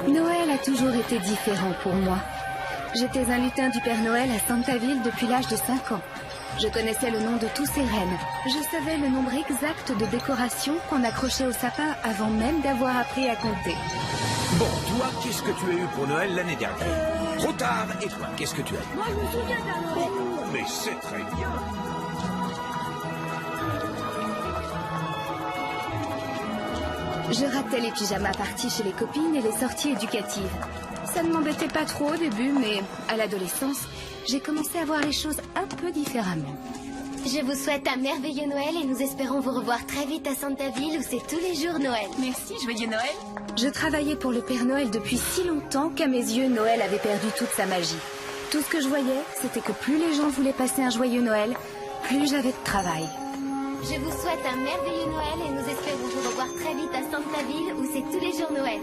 Noël a toujours été différent pour moi. J'étais un lutin du Père Noël à Santaville depuis l'âge de 5 ans. Je connaissais le nom de tous ces rennes. Je savais le nombre exact de décorations qu'on accrochait au sapin avant même d'avoir appris à compter. Bon, toi, qu'est-ce que tu as eu pour Noël l'année dernière? Trop tard. Et toi, qu'est-ce que tu as eu? Moi, je me souviens d'un Noël. Oh, mais c'est très bien. Je ratais les pyjamas parties chez les copines et les sorties éducatives. Ça ne m'embêtait pas trop au début, mais à l'adolescence, j'ai commencé à voir les choses un peu différemment. Je vous souhaite un merveilleux Noël et nous espérons vous revoir très vite à Santaville où c'est tous les jours Noël. Merci, joyeux Noël. Je travaillais pour le Père Noël depuis si longtemps qu'à mes yeux, Noël avait perdu toute sa magie. Tout ce que je voyais, c'était que plus les gens voulaient passer un joyeux Noël, plus j'avais de travail. Je vous souhaite un merveilleux Noël et nous espérons vous revoir très vite à Santaville où c'est tous les jours Noël.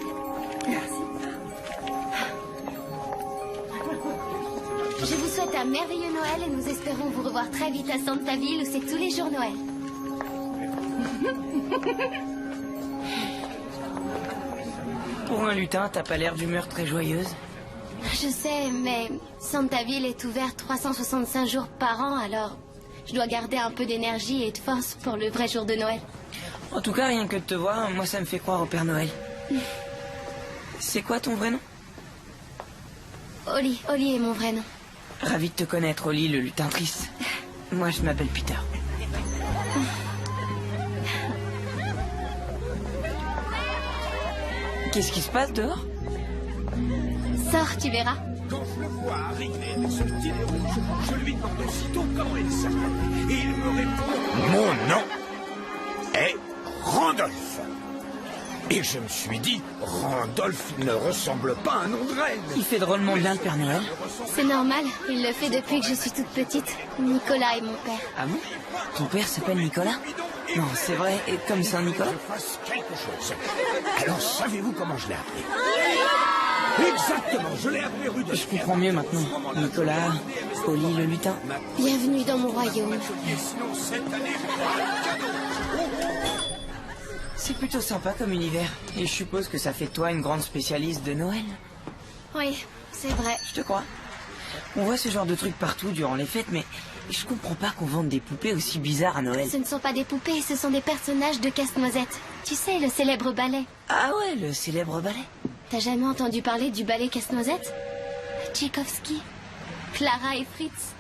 Je vous souhaite un merveilleux Noël et nous espérons vous revoir très vite à Santaville où c'est tous les jours Noël. Pour un lutin, t'as pas l'air d'humeur très joyeuse. Je sais, mais Santaville est ouvert 365 jours par an, alors je dois garder un peu d'énergie et de force pour le vrai jour de Noël. En tout cas, rien que de te voir, moi ça me fait croire au Père Noël. C'est quoi ton vrai nom? Oli, Oli est mon vrai nom. Ravi de te connaître, Oli, le lutin triste. Moi, je m'appelle Peter. Qu'est-ce qui se passe dehors? Sors, tu verras. Quand je le vois arriver avec son petit nez rouge, je lui demande aussitôt comment il s'appelle. Et il me répond: mon nom est Randolph. Et je me suis dit, Randolph ne ressemble pas à un nom de reine. Il fait drôlement bien le Père Noël. C'est normal, il le fait depuis que je suis toute petite. Nicolas est mon père. Ah bon? Ton père s'appelle Nicolas? Non, c'est vrai, et comme Saint-Nicolas? Je fasse quelque chose. Alors, savez-vous comment je l'ai appelé? Exactement, je l'ai appelé rue de... Je comprends mieux maintenant. Nicolas, Oli le lutin. Bienvenue dans mon royaume. Sinon, cette année, C'est plutôt sympa comme univers. Et je suppose que ça fait de toi une grande spécialiste de Noël. Oui, c'est vrai. Je te crois. On voit ce genre de trucs partout durant les fêtes, mais je comprends pas qu'on vende des poupées aussi bizarres à Noël. Ce ne sont pas des poupées, ce sont des personnages de Casse-Noisette. Tu sais, le célèbre ballet. Ah ouais, le célèbre ballet. T'as jamais entendu parler du ballet Casse-Noisette? Tchaïkovski, Clara et Fritz,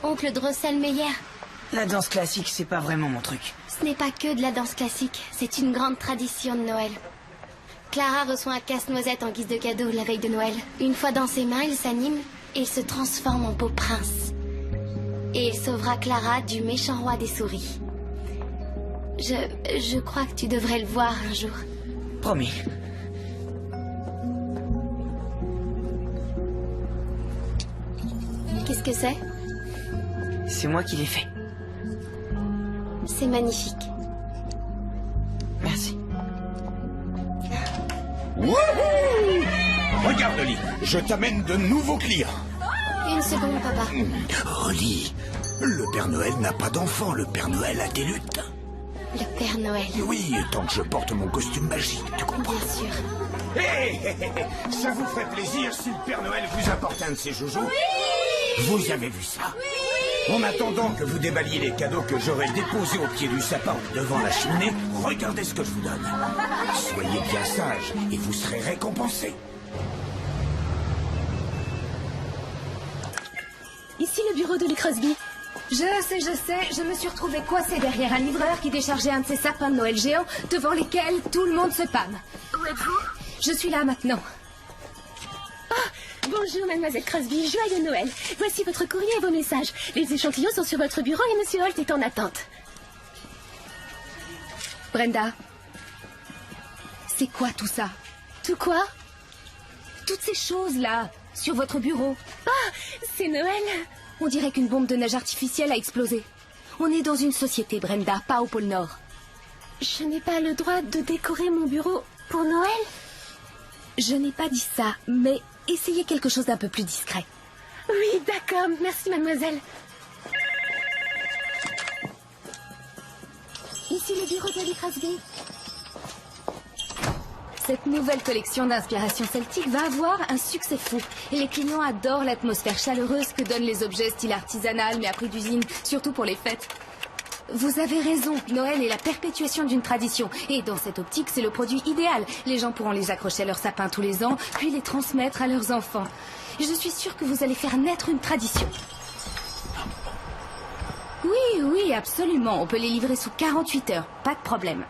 Oncle Drosselmeyer. La danse classique, c'est pas vraiment mon truc. Ce n'est pas que de la danse classique, c'est une grande tradition de Noël. Clara reçoit un casse-noisette en guise de cadeau la veille de Noël. Une fois dans ses mains, il s'anime et il se transforme en beau prince. Et il sauvera Clara du méchant roi des souris. Je crois que tu devrais le voir un jour. Promis. Qu'est-ce que c'est? C'est moi qui l'ai fait. C'est magnifique. Merci. Wouhou! Regarde, Oli, je t'amène de nouveaux clients. Une seconde, papa. Oli, le Père Noël n'a pas d'enfant, le Père Noël a des lutins. Le Père Noël. Oui, tant que je porte mon costume magique, tu comprends? Bien sûr. Hé, ça vous ferait plaisir si le Père Noël vous apporte un de ses joujoux? Oui! Vous avez vu ça? Oui! En attendant que vous déballiez les cadeaux que j'aurai déposés au pied du sapin devant la cheminée, regardez ce que je vous donne. Soyez bien sages et vous serez récompensés. Ici le bureau de Lee Crosby. Je sais, je me suis retrouvée coincée derrière un livreur qui déchargeait un de ces sapins de Noël géants devant lesquels tout le monde se pâme. Où êtes-vous? Je suis là maintenant. Bonjour, mademoiselle Crosby, joyeux Noël. Voici votre courrier et vos messages. Les échantillons sont sur votre bureau et monsieur Holt est en attente. Brenda, c'est quoi tout ça? Tout quoi? Toutes ces choses-là, sur votre bureau. Ah, c'est Noël. On dirait qu'une bombe de neige artificielle a explosé. On est dans une société, Brenda, pas au pôle Nord. Je n'ai pas le droit de décorer mon bureau pour Noël? Je n'ai pas dit ça, mais essayez quelque chose d'un peu plus discret. Oui, d'accord. Merci, mademoiselle. Ici le bureau d'Ali Crosby. Cette nouvelle collection d'inspiration celtique va avoir un succès fou. Et les clients adorent l'atmosphère chaleureuse que donnent les objets style artisanal, mais à prix d'usine, surtout pour les fêtes. Vous avez raison, Noël est la perpétuation d'une tradition. Et dans cette optique, c'est le produit idéal. Les gens pourront les accrocher à leur sapin tous les ans, puis les transmettre à leurs enfants. Et je suis sûre que vous allez faire naître une tradition. Oui, absolument. On peut les livrer sous 48 heures. Pas de problème.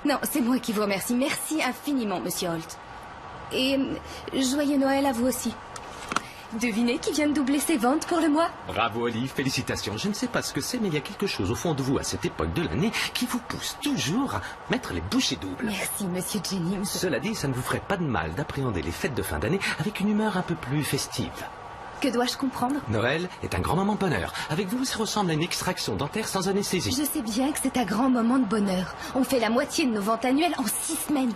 Non, c'est moi qui vous remercie. Merci infiniment, Monsieur Holt. Et joyeux Noël à vous aussi. Devinez qui vient de doubler ses ventes pour le mois? Bravo, Olive. Félicitations. Je ne sais pas ce que c'est, mais il y a quelque chose au fond de vous à cette époque de l'année qui vous pousse toujours à mettre les bouchées doubles. Merci, Monsieur Jennings. Cela dit, ça ne vous ferait pas de mal d'appréhender les fêtes de fin d'année avec une humeur un peu plus festive. Que dois-je comprendre? Noël est un grand moment de bonheur. Avec vous, ça ressemble à une extraction dentaire sans anesthésie. Je sais bien que c'est un grand moment de bonheur. On fait la moitié de nos ventes annuelles en 6 semaines.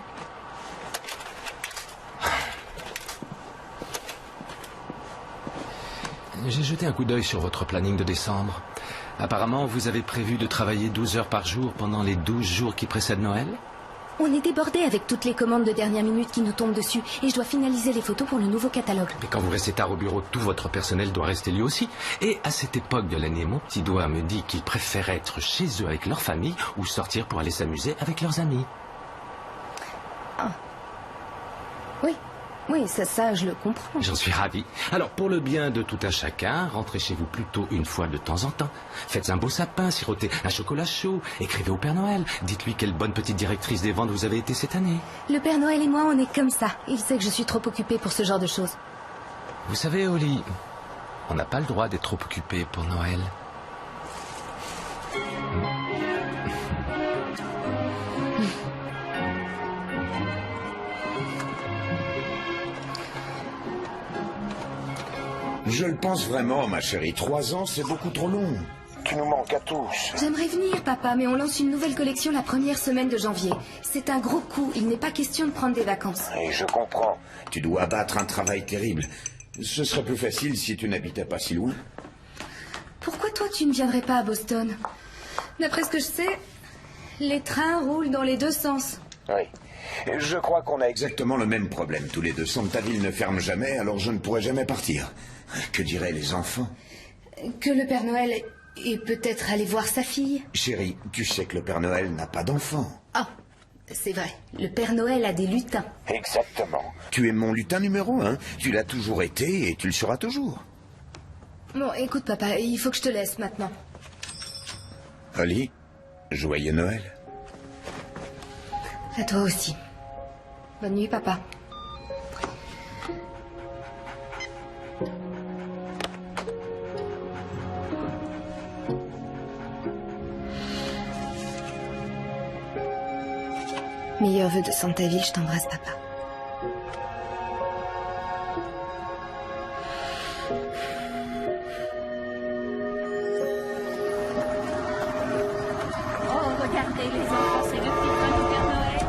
J'ai jeté un coup d'œil sur votre planning de décembre. Apparemment, vous avez prévu de travailler 12 heures par jour pendant les 12 jours qui précèdent Noël? On est débordé avec toutes les commandes de dernière minute qui nous tombent dessus. Et je dois finaliser les photos pour le nouveau catalogue. Mais quand vous restez tard au bureau, tout votre personnel doit rester lui aussi. Et à cette époque de l'année, mon petit doigt me dit qu'ils préfèrent être chez eux avec leur famille ou sortir pour aller s'amuser avec leurs amis. Ah. Oui, ça, je le comprends. J'en suis ravi. Alors, pour le bien de tout un chacun, rentrez chez vous plutôt une fois de temps en temps. Faites un beau sapin, sirotez un chocolat chaud, écrivez au Père Noël. Dites-lui quelle bonne petite directrice des ventes vous avez été cette année. Le Père Noël et moi, on est comme ça. Il sait que je suis trop occupée pour ce genre de choses. Vous savez, Holly, on n'a pas le droit d'être trop occupé pour Noël. Je le pense vraiment, ma chérie. 3 ans, c'est beaucoup trop long. Tu nous manques à tous. J'aimerais venir, papa, mais on lance une nouvelle collection la première semaine de janvier. C'est un gros coup. Il n'est pas question de prendre des vacances. Et je comprends. Tu dois abattre un travail terrible. Ce serait plus facile si tu n'habitais pas si loin. Pourquoi toi, tu ne viendrais pas à Boston? D'après ce que je sais, les trains roulent dans les 2 sens. Oui. Je crois qu'on a exactement le même problème tous les deux. Centaville ne ferme jamais, alors je ne pourrai jamais partir. Que diraient les enfants? Que le Père Noël est peut-être allé voir sa fille. Chérie, tu sais que le Père Noël n'a pas d'enfant. Ah, c'est vrai. Le Père Noël a des lutins. Exactement. Tu es mon lutin numéro 1. Tu l'as toujours été et tu le seras toujours. Bon, écoute, papa, il faut que je te laisse maintenant. Holly, joyeux Noël. À toi aussi. Bonne nuit, papa. Meilleurs vœux de Centaville, je t'embrasse, papa. Oh, regardez les enfants, c'est le petit train du Père Noël.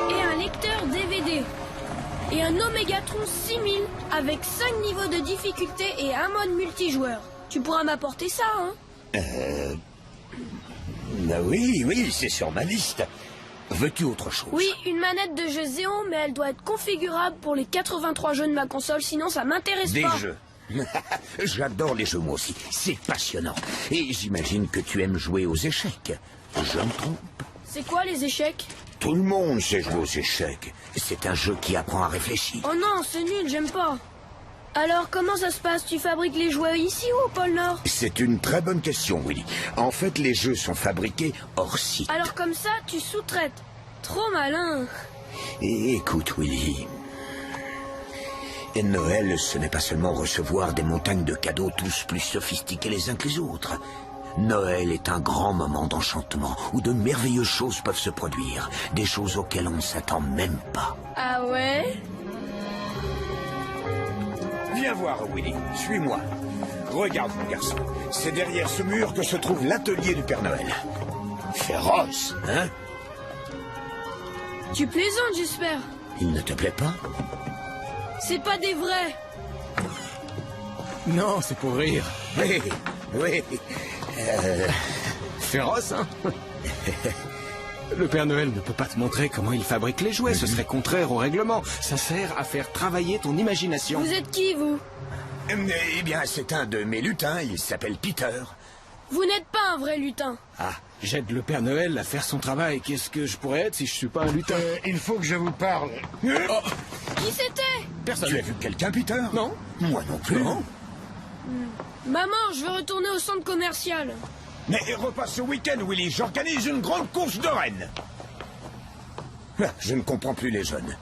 Et un lecteur DVD. Et un Omégatron 6000 avec 5 niveaux de difficulté et un mode multijoueur. Tu pourras m'apporter ça, hein? Oui, c'est sur ma liste. Veux-tu autre chose? Oui, une manette de jeu Xeon, mais elle doit être configurable pour les 83 jeux de ma console, sinon ça m'intéresse Des pas. jeux. J'adore les jeux, moi aussi. C'est passionnant. Et j'imagine que tu aimes jouer aux échecs. Je me trompe? C'est quoi les échecs? Tout le monde sait jouer aux échecs. C'est un jeu qui apprend à réfléchir. Oh non, c'est nul, j'aime pas. Alors comment ça se passe? Tu fabriques les jouets ici ou au pôle Nord? C'est une très bonne question, Willy. En fait, les jeux sont fabriqués hors site. Alors comme ça, tu sous-traites. Trop malin. Et écoute, Willy. Et Noël, ce n'est pas seulement recevoir des montagnes de cadeaux tous plus sophistiqués les uns que les autres. Noël est un grand moment d'enchantement où de merveilleuses choses peuvent se produire. Des choses auxquelles on ne s'attend même pas. Ah ouais? Viens voir, Willy. Suis-moi. Regarde, mon garçon. C'est derrière ce mur que se trouve l'atelier du Père Noël. Féroce, hein? Tu plaisantes, j'espère. Il ne te plaît pas? C'est pas des vrais. Non, c'est pour rire. Oui, oui. Féroce, hein? Le Père Noël ne peut pas te montrer comment il fabrique les jouets, ce serait contraire au règlement. Ça sert à faire travailler ton imagination. Vous êtes qui, vous? Eh bien, c'est un de mes lutins, il s'appelle Peter. Vous n'êtes pas un vrai lutin. Ah, j'aide le Père Noël à faire son travail. Qu'est-ce que je pourrais être si je suis pas un lutin? Il faut que je vous parle. Qui c'était? Personne. Tu as vu quelqu'un, Peter? Non. Moi non plus. Non. Maman, je veux retourner au centre commercial. Mais repasse ce week-end, Willy, j'organise une grande course de rennes. Ah, je ne comprends plus les jeunes.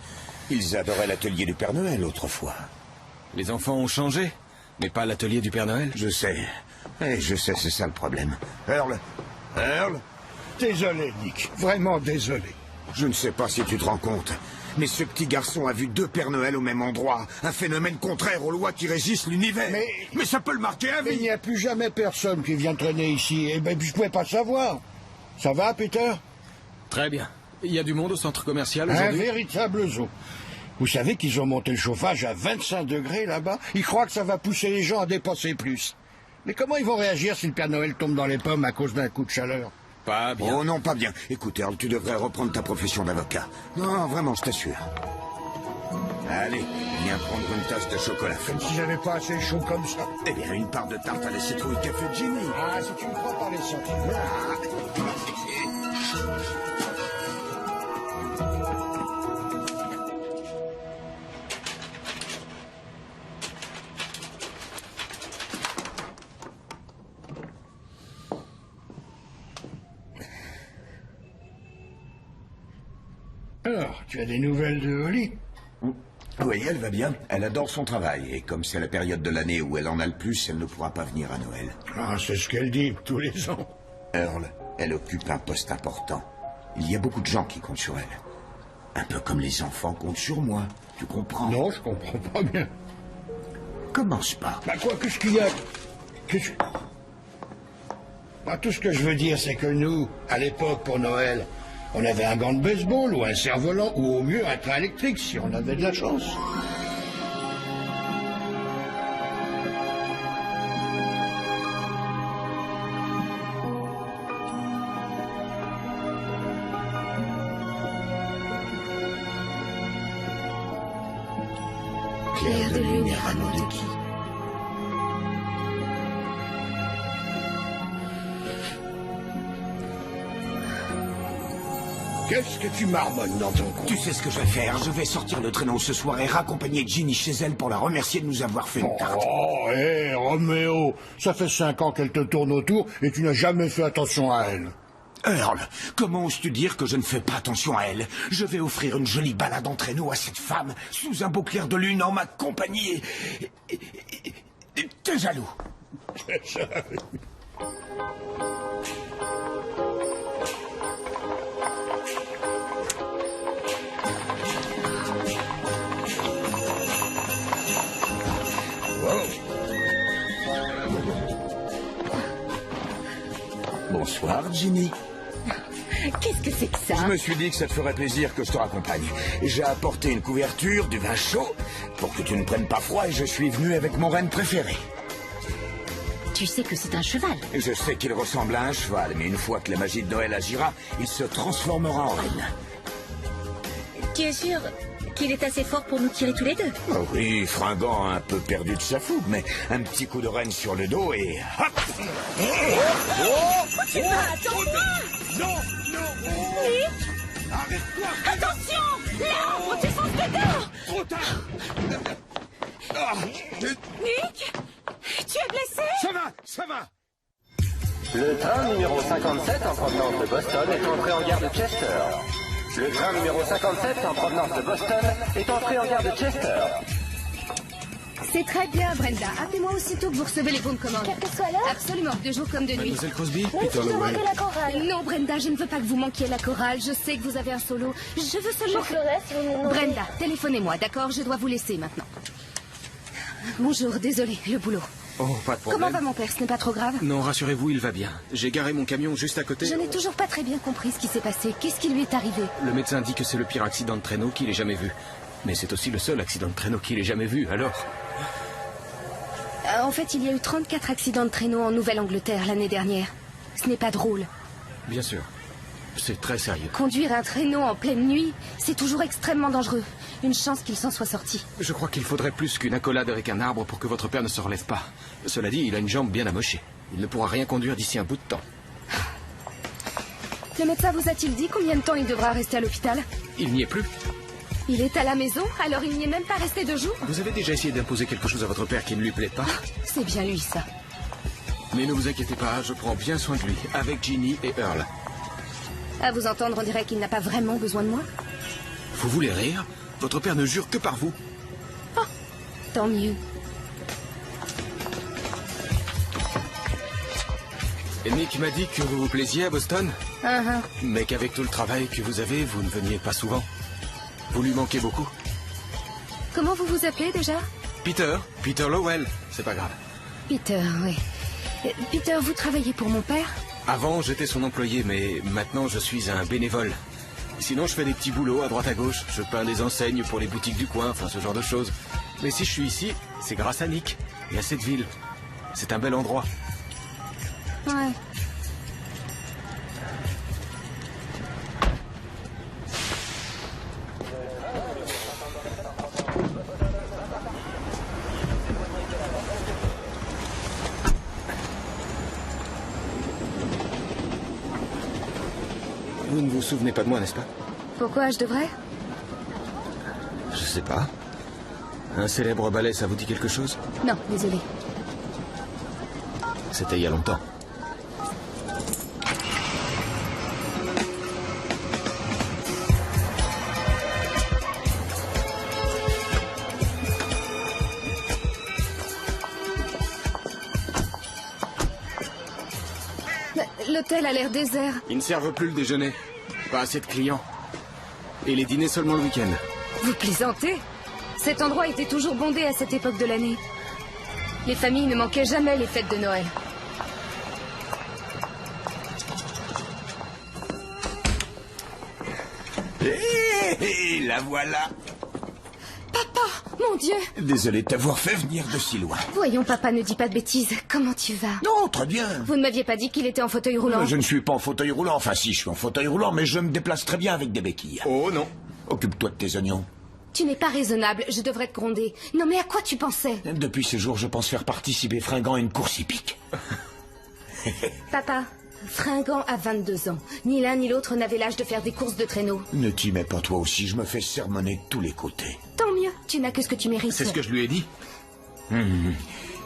Ils adoraient l'atelier du Père Noël autrefois. Les enfants ont changé, mais pas l'atelier du Père Noël. Je sais. Eh, je sais, c'est ça le problème. Earl? Earl? Désolé, Nick. Vraiment désolé. Je ne sais pas si tu te rends compte, mais ce petit garçon a vu 2 Pères Noël au même endroit. Un phénomène contraire aux lois qui régissent l'univers. Mais ça peut le marquer à Mais il vie. n'y a plus jamais personne qui vient traîner ici. Et ben, je ne pouvais pas savoir. Ça va, Peter? Très bien. Il y a du monde au centre commercial Un aujourd'hui? véritable zoo. Vous savez qu'ils ont monté le chauffage à 25 degrés là-bas? Ils croient que ça va pousser les gens à dépenser plus. Mais comment ils vont réagir si le Père Noël tombe dans les pommes à cause d'un coup de chaleur? Pas bien. Oh non, pas bien. Écoute, Earl, tu devrais reprendre ta profession d'avocat. Non, vraiment, je t'assure. Allez, viens prendre une tasse de chocolat. Comme si j'avais pas assez chaud comme ça. Eh bien, une part de tarte à la citrouille café Jimmy. Ah, si tu me crois par les sentiments. Alors, tu as des nouvelles de Holly? Oui, elle va bien. Elle adore son travail. Et comme c'est la période de l'année où elle en a le plus, elle ne pourra pas venir à Noël. Ah, c'est ce qu'elle dit tous les ans. Earl, elle occupe un poste important. Il y a beaucoup de gens qui comptent sur elle. Un peu comme les enfants comptent sur moi. Tu comprends? Non, je comprends pas bien. Commence pas. Bah quoi, qu'est-ce qu'il y a? Bah, tout ce que je veux dire, c'est que nous, à l'époque, pour Noël, on avait un gant de baseball ou un cerf-volant ou au mieux un train électrique si on avait de la chance. Clair de lumière à Montequi. Qu'est-ce que tu marmonnes dans ton coin? Tu sais ce que je vais faire? Je vais sortir le traîneau ce soir et raccompagner Ginny chez elle pour la remercier de nous avoir fait une tarte. Oh, hé, Roméo, ça fait 5 ans qu'elle te tourne autour et tu n'as jamais fait attention à elle. Earl, comment oses-tu dire que je ne fais pas attention à elle? Je vais offrir une jolie balade en traîneau à cette femme, sous un beau clair de lune en ma compagnie et t'es jaloux. Bonsoir, Ginny. Qu'est-ce que c'est que ça? Je me suis dit que ça te ferait plaisir que je te raccompagne. J'ai apporté une couverture, du vin chaud, pour que tu ne prennes pas froid, et je suis venu avec mon renne préféré. Tu sais que c'est un cheval. Je sais qu'il ressemble à un cheval, mais une fois que la magie de Noël agira, il se transformera en reine. Tu es sûr qu'il est assez fort pour nous tirer tous les deux? Oh oui, fringant, un peu perdu de sa fougue, mais un petit coup de renne sur le dos et... hop! Tu vas, attends-moi! Non, non! Nick! Arrête-toi! Attention! L'arbre, tu fonces dedans! Trop tard! Ah, Nick! Tu es blessé? ça va, ça va! Le train numéro 57 en provenance de Boston est entré en gare de Chester. Le train numéro 57 en provenance de Boston est entré en gare de Chester. C'est très bien, Brenda. Appelez-moi aussitôt que vous recevez les bons de commande. Quelle que soit l'heure? Absolument, de jour comme de nuit. Mademoiselle Crosby, Oui, Peter je Lowell. la chorale. Non, Brenda, je ne veux pas que vous manquiez la chorale. Je sais que vous avez un solo. Je veux Je seulement... ferai si vous me demandez. Brenda, téléphonez-moi, d'accord? Je dois vous laisser maintenant. Bonjour, désolé, le boulot. Oh, pas de problème. Comment va mon père? Ce n'est pas trop grave? Non, rassurez-vous, il va bien. J'ai garé mon camion juste à côté. Je n'ai toujours pas très bien compris ce qui s'est passé. Qu'est-ce qui lui est arrivé? Le médecin dit que c'est le pire accident de traîneau qu'il ait jamais vu. Mais c'est aussi le seul accident de traîneau qu'il ait jamais vu, alors... En fait, il y a eu 34 accidents de traîneau en Nouvelle-Angleterre l'année dernière. Ce n'est pas drôle. Bien sûr. C'est très sérieux. Conduire un traîneau en pleine nuit, c'est toujours extrêmement dangereux. Une chance qu'il s'en soit sorti. Je crois qu'il faudrait plus qu'une accolade avec un arbre pour que votre père ne se relève pas. Cela dit, il a une jambe bien amochée. Il ne pourra rien conduire d'ici un bout de temps. Le médecin vous a-t-il dit combien de temps il devra rester à l'hôpital? Il n'y est plus. Il est à la maison, alors il n'y est même pas resté 2 jours? Vous avez déjà essayé d'imposer quelque chose à votre père qui ne lui plaît pas? C'est bien lui, ça. Mais ne vous inquiétez pas, je prends bien soin de lui, avec Ginny et Earl. À vous entendre, on dirait qu'il n'a pas vraiment besoin de moi. Vous voulez rire? Votre père ne jure que par vous. Oh, tant mieux. Et Nick m'a dit que vous vous plaisiez à Boston, Uh-huh. mais qu'avec tout le travail que vous avez, vous ne veniez pas souvent. Vous lui manquez beaucoup. Comment vous vous appelez déjà? Peter Lowell, c'est pas grave. Peter, oui. Peter, vous travaillez pour mon père? Avant, j'étais son employé, mais maintenant, je suis un bénévole. Sinon, je fais des petits boulots à droite à gauche. Je peins des enseignes pour les boutiques du coin, enfin ce genre de choses. Mais si je suis ici, c'est grâce à Nick et à cette ville. C'est un bel endroit. Ouais. Vous ne vous souvenez pas de moi, n'est-ce pas? Pourquoi je devrais? Je sais pas. Un célèbre ballet, ça vous dit quelque chose? Non, désolé. C'était il y a longtemps. L'hôtel a l'air désert. Ils ne servent plus le déjeuner. Pas assez de clients. Et les dîners seulement le week-end. Vous plaisantez? Cet endroit était toujours bondé à cette époque de l'année. Les familles ne manquaient jamais les fêtes de Noël. Hé, la voilà. Papa, mon Dieu! Désolé de t'avoir fait venir de si loin. Voyons, papa, ne dis pas de bêtises. Comment tu vas? Non, très bien. Vous ne m'aviez pas dit qu'il était en fauteuil roulant? Je ne suis pas en fauteuil roulant. Enfin, si, je suis en fauteuil roulant, mais je me déplace très bien avec des béquilles. Oh non. Occupe-toi de tes oignons. Tu n'es pas raisonnable, je devrais te gronder. Non, mais à quoi tu pensais? Depuis ce jour, je pense faire participer Fringant à une course hippique. Papa, Fringant a 22 ans. Ni l'un ni l'autre n'avait l'âge de faire des courses de traîneau. Ne t'y mets pas toi aussi, je me fais sermonner de tous les côtés. Tant mieux, tu n'as que ce que tu mérites. C'est ce que je lui ai dit.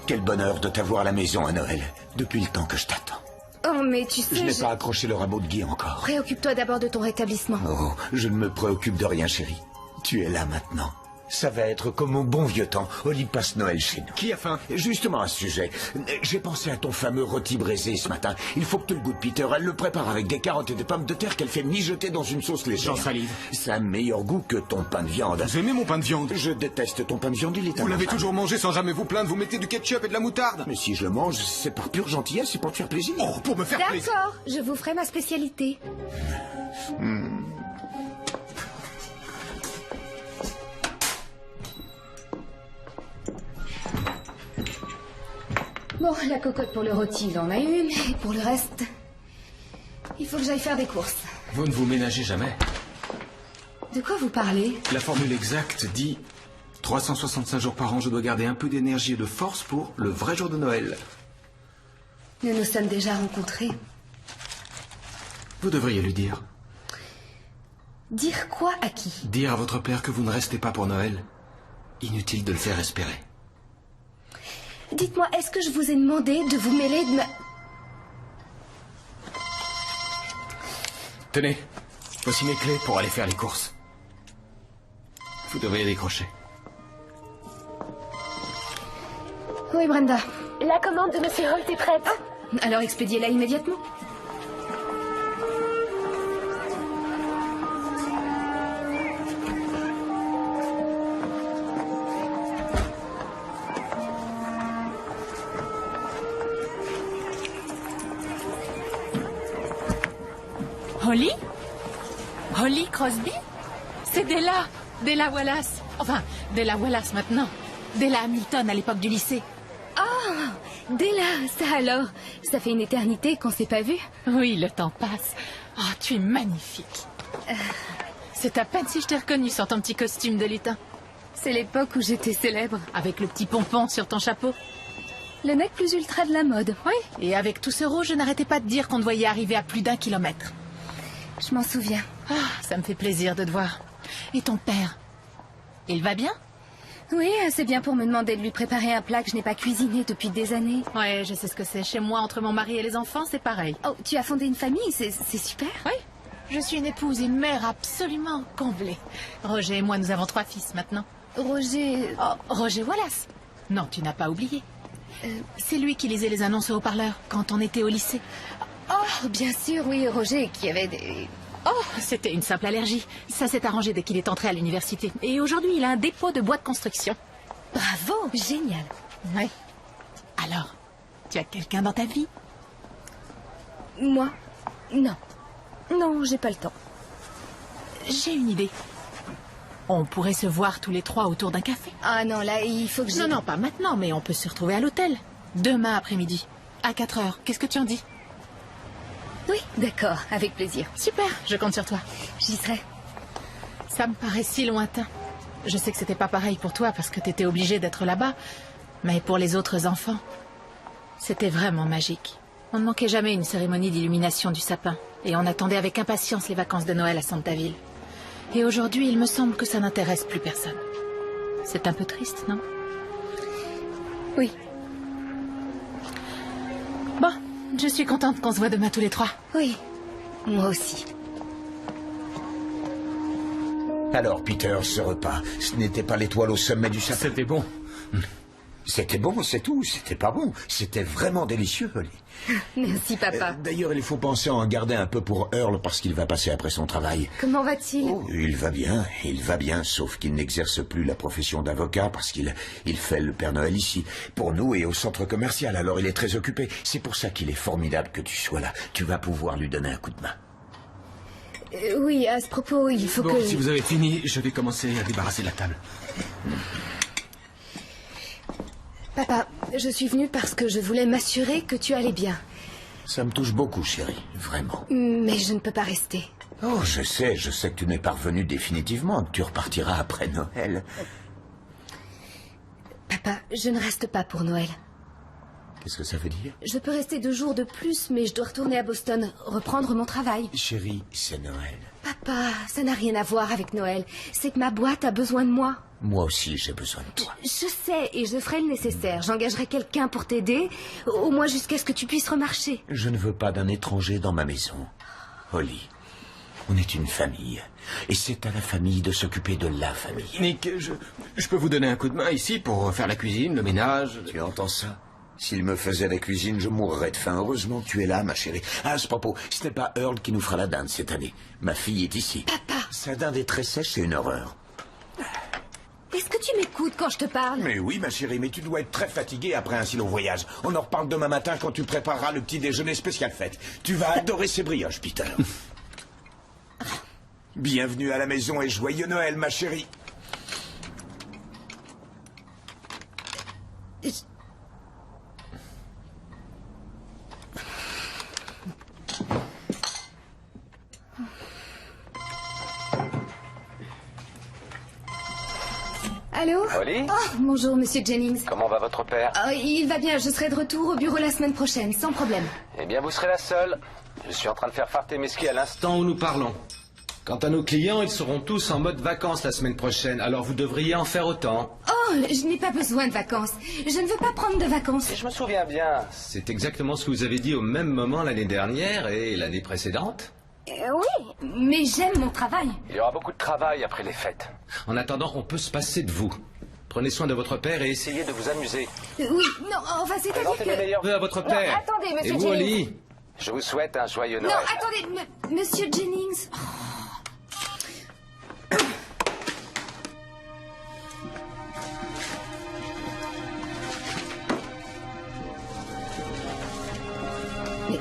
Quel bonheur de t'avoir à la maison à Noël, depuis le temps que je t'attends. Oh, mais tu sais, Je n'ai pas accroché le rameau de Guy encore. Préoccupe-toi d'abord de ton rétablissement. Oh, je ne me préoccupe de rien, chérie. Tu es là maintenant. Ça va être comme au bon vieux temps, Oli passe Noël chez nous. Qui a faim? Justement à ce sujet, j'ai pensé à ton fameux rôti braisé ce matin. Il faut que tu le goûtes, Peter. Elle le prépare avec des carottes et des pommes de terre qu'elle fait mijoter dans une sauce légère. J'en salive. Ça a meilleur goût que ton pain de viande. Vous aimez mon pain de viande? Je déteste ton pain de viande, il est Vous l'avez infâme. toujours mangé sans jamais vous plaindre, vous mettez du ketchup et de la moutarde. Mais si je le mange, c'est par pure gentillesse, c'est pour te faire plaisir. Oh, pour me faire plaisir. D'accord, je vous ferai ma spécialité. Bon, la cocotte pour le rôti, il en a une. Et pour le reste, il faut que j'aille faire des courses. Vous ne vous ménagez jamais. De quoi vous parlez? La formule exacte dit 365 jours par an, je dois garder un peu d'énergie et de force pour le vrai jour de Noël. Nous nous sommes déjà rencontrés. Vous devriez lui dire. Dire quoi à qui? Dire à votre père que vous ne restez pas pour Noël. Inutile de le faire espérer. Dites-moi, est-ce que je vous ai demandé de vous mêler de ma... Tenez, voici mes clés pour aller faire les courses. Vous devriez décrocher. Oui, Brenda. La commande de Monsieur Holt est prête. Alors expédiez-la immédiatement. Holly? Holly Crosby? C'est Della Wallace. Enfin, Della Wallace maintenant. Della Hamilton à l'époque du lycée. Ah, Della, ça alors. Ça fait une éternité qu'on s'est pas vu. Oui, le temps passe. Oh, tu es magnifique. C'est à peine si je t'ai reconnue sur ton petit costume de lutin. C'est l'époque où j'étais célèbre. Avec le petit pompon sur ton chapeau. Le mec plus ultra de la mode. Oui, et avec tout ce rouge, je n'arrêtais pas de dire qu'on te voyait arriver à plus d'1 kilomètre. Je m'en souviens. Ah, ça me fait plaisir de te voir. Et ton père? Il va bien? Oui, c'est bien pour me demander de lui préparer un plat que je n'ai pas cuisiné depuis des années. Ouais, je sais ce que c'est. Chez moi, entre mon mari et les enfants, c'est pareil. Oh, tu as fondé une famille, c'est super. Oui, je suis une épouse et une mère absolument comblée. Roger et moi, nous avons 3 fils maintenant. Roger... Oh, Roger Wallace. Non, tu n'as pas oublié. C'est lui qui lisait les annonces au haut-parleur quand on était au lycée. Oh, bien sûr, oui, Roger, qui avait des... Oh, c'était une simple allergie. Ça s'est arrangé dès qu'il est entré à l'université. Et aujourd'hui, il a un dépôt de bois de construction. Bravo, génial. Ouais. Alors, tu as quelqu'un dans ta vie? Moi? Non. Non, j'ai pas le temps. J'ai une idée. On pourrait se voir tous les 3 autour d'un café. Ah non, là, il faut que je... Non, pas maintenant, mais on peut se retrouver à l'hôtel. Demain après-midi, à 4 heures. Qu'est-ce que tu en dis? Oui, d'accord, avec plaisir. Super, je compte sur toi. J'y serai. Ça me paraît si lointain. Je sais que c'était pas pareil pour toi parce que t'étais obligé d'être là-bas. Mais pour les autres enfants, c'était vraiment magique. On ne manquait jamais une cérémonie d'illumination du sapin. Et on attendait avec impatience les vacances de Noël à Santaville. Et aujourd'hui, il me semble que ça n'intéresse plus personne. C'est un peu triste, non? Oui. Bon, je suis contente qu'on se voit demain tous les 3. Oui, moi aussi. Alors, Peter, ce repas, ce n'était pas l'étoile au sommet du sapin. C'était bon. C'était bon, c'est tout. C'était pas bon. C'était vraiment délicieux, Holly. Merci, papa. D'ailleurs, il faut penser à en garder un peu pour Earl parce qu'il va passer après son travail. Comment va-t-il? Oh, il va bien, sauf qu'il n'exerce plus la profession d'avocat parce qu'il fait le Père Noël ici, pour nous et au centre commercial, alors il est très occupé. C'est pour ça qu'il est formidable que tu sois là. Tu vas pouvoir lui donner un coup de main. Oui, à ce propos, il faut Bon, que... si vous avez fini, je vais commencer à débarrasser la table. Papa, je suis venue parce que je voulais m'assurer que tu allais bien. Ça me touche beaucoup, chérie, vraiment. Mais je ne peux pas rester. Oh, je sais que tu n'es pas revenu définitivement, que tu repartiras après Noël. Papa, je ne reste pas pour Noël. Qu'est-ce que ça veut dire? Je peux rester 2 jours de plus, mais je dois retourner à Boston, reprendre mon travail. Chérie, c'est Noël. Papa, ça n'a rien à voir avec Noël. C'est que ma boîte a besoin de moi. Moi aussi, j'ai besoin de toi. Je sais, et je ferai le nécessaire. J'engagerai quelqu'un pour t'aider, au moins jusqu'à ce que tu puisses remarcher. Je ne veux pas d'un étranger dans ma maison. Holly, on est une famille. Et c'est à la famille de s'occuper de la famille. Nick, je peux vous donner un coup de main ici pour faire la cuisine, le ménage. Tu entends ça? S'il me faisait la cuisine, je mourrais de faim. Heureusement que tu es là, ma chérie. Ah, à ce propos, ce n'est pas Earl qui nous fera la dinde cette année. Ma fille est ici. Papa! Sa dinde est très sèche, c'est une horreur. Est-ce que tu m'écoutes quand je te parle? Mais oui, ma chérie, mais tu dois être très fatiguée après un si long voyage. On en reparle demain matin quand tu prépareras le petit déjeuner spécial fête. Tu vas adorer ces brioches, Peter. Bienvenue à la maison et joyeux Noël, ma chérie. Allô? Holly? Oh, bonjour, monsieur Jennings. Comment va votre père? Il va bien, je serai de retour au bureau la semaine prochaine, sans problème. Eh bien, vous serez la seule. Je suis en train de faire farter mes skis à l'instant. Temps où nous parlons. Quant à nos clients, ils seront tous en mode vacances la semaine prochaine, alors vous devriez en faire autant. Oh, je n'ai pas besoin de vacances. Je ne veux pas prendre de vacances. Si je me souviens bien. C'est exactement ce que vous avez dit au même moment l'année dernière et l'année précédente. Oui, mais j'aime mon travail. Il y aura beaucoup de travail après les fêtes. En attendant, on peut se passer de vous. Prenez soin de votre père et Essayez de vous amuser. Oui, non, enfin, c'est-à-dire Présentez mes que... meilleurs à votre Non, père. attendez, monsieur Et vous, Jennings. Holly? Je vous souhaite un joyeux Non, Noël. attendez, monsieur Jennings. Mais...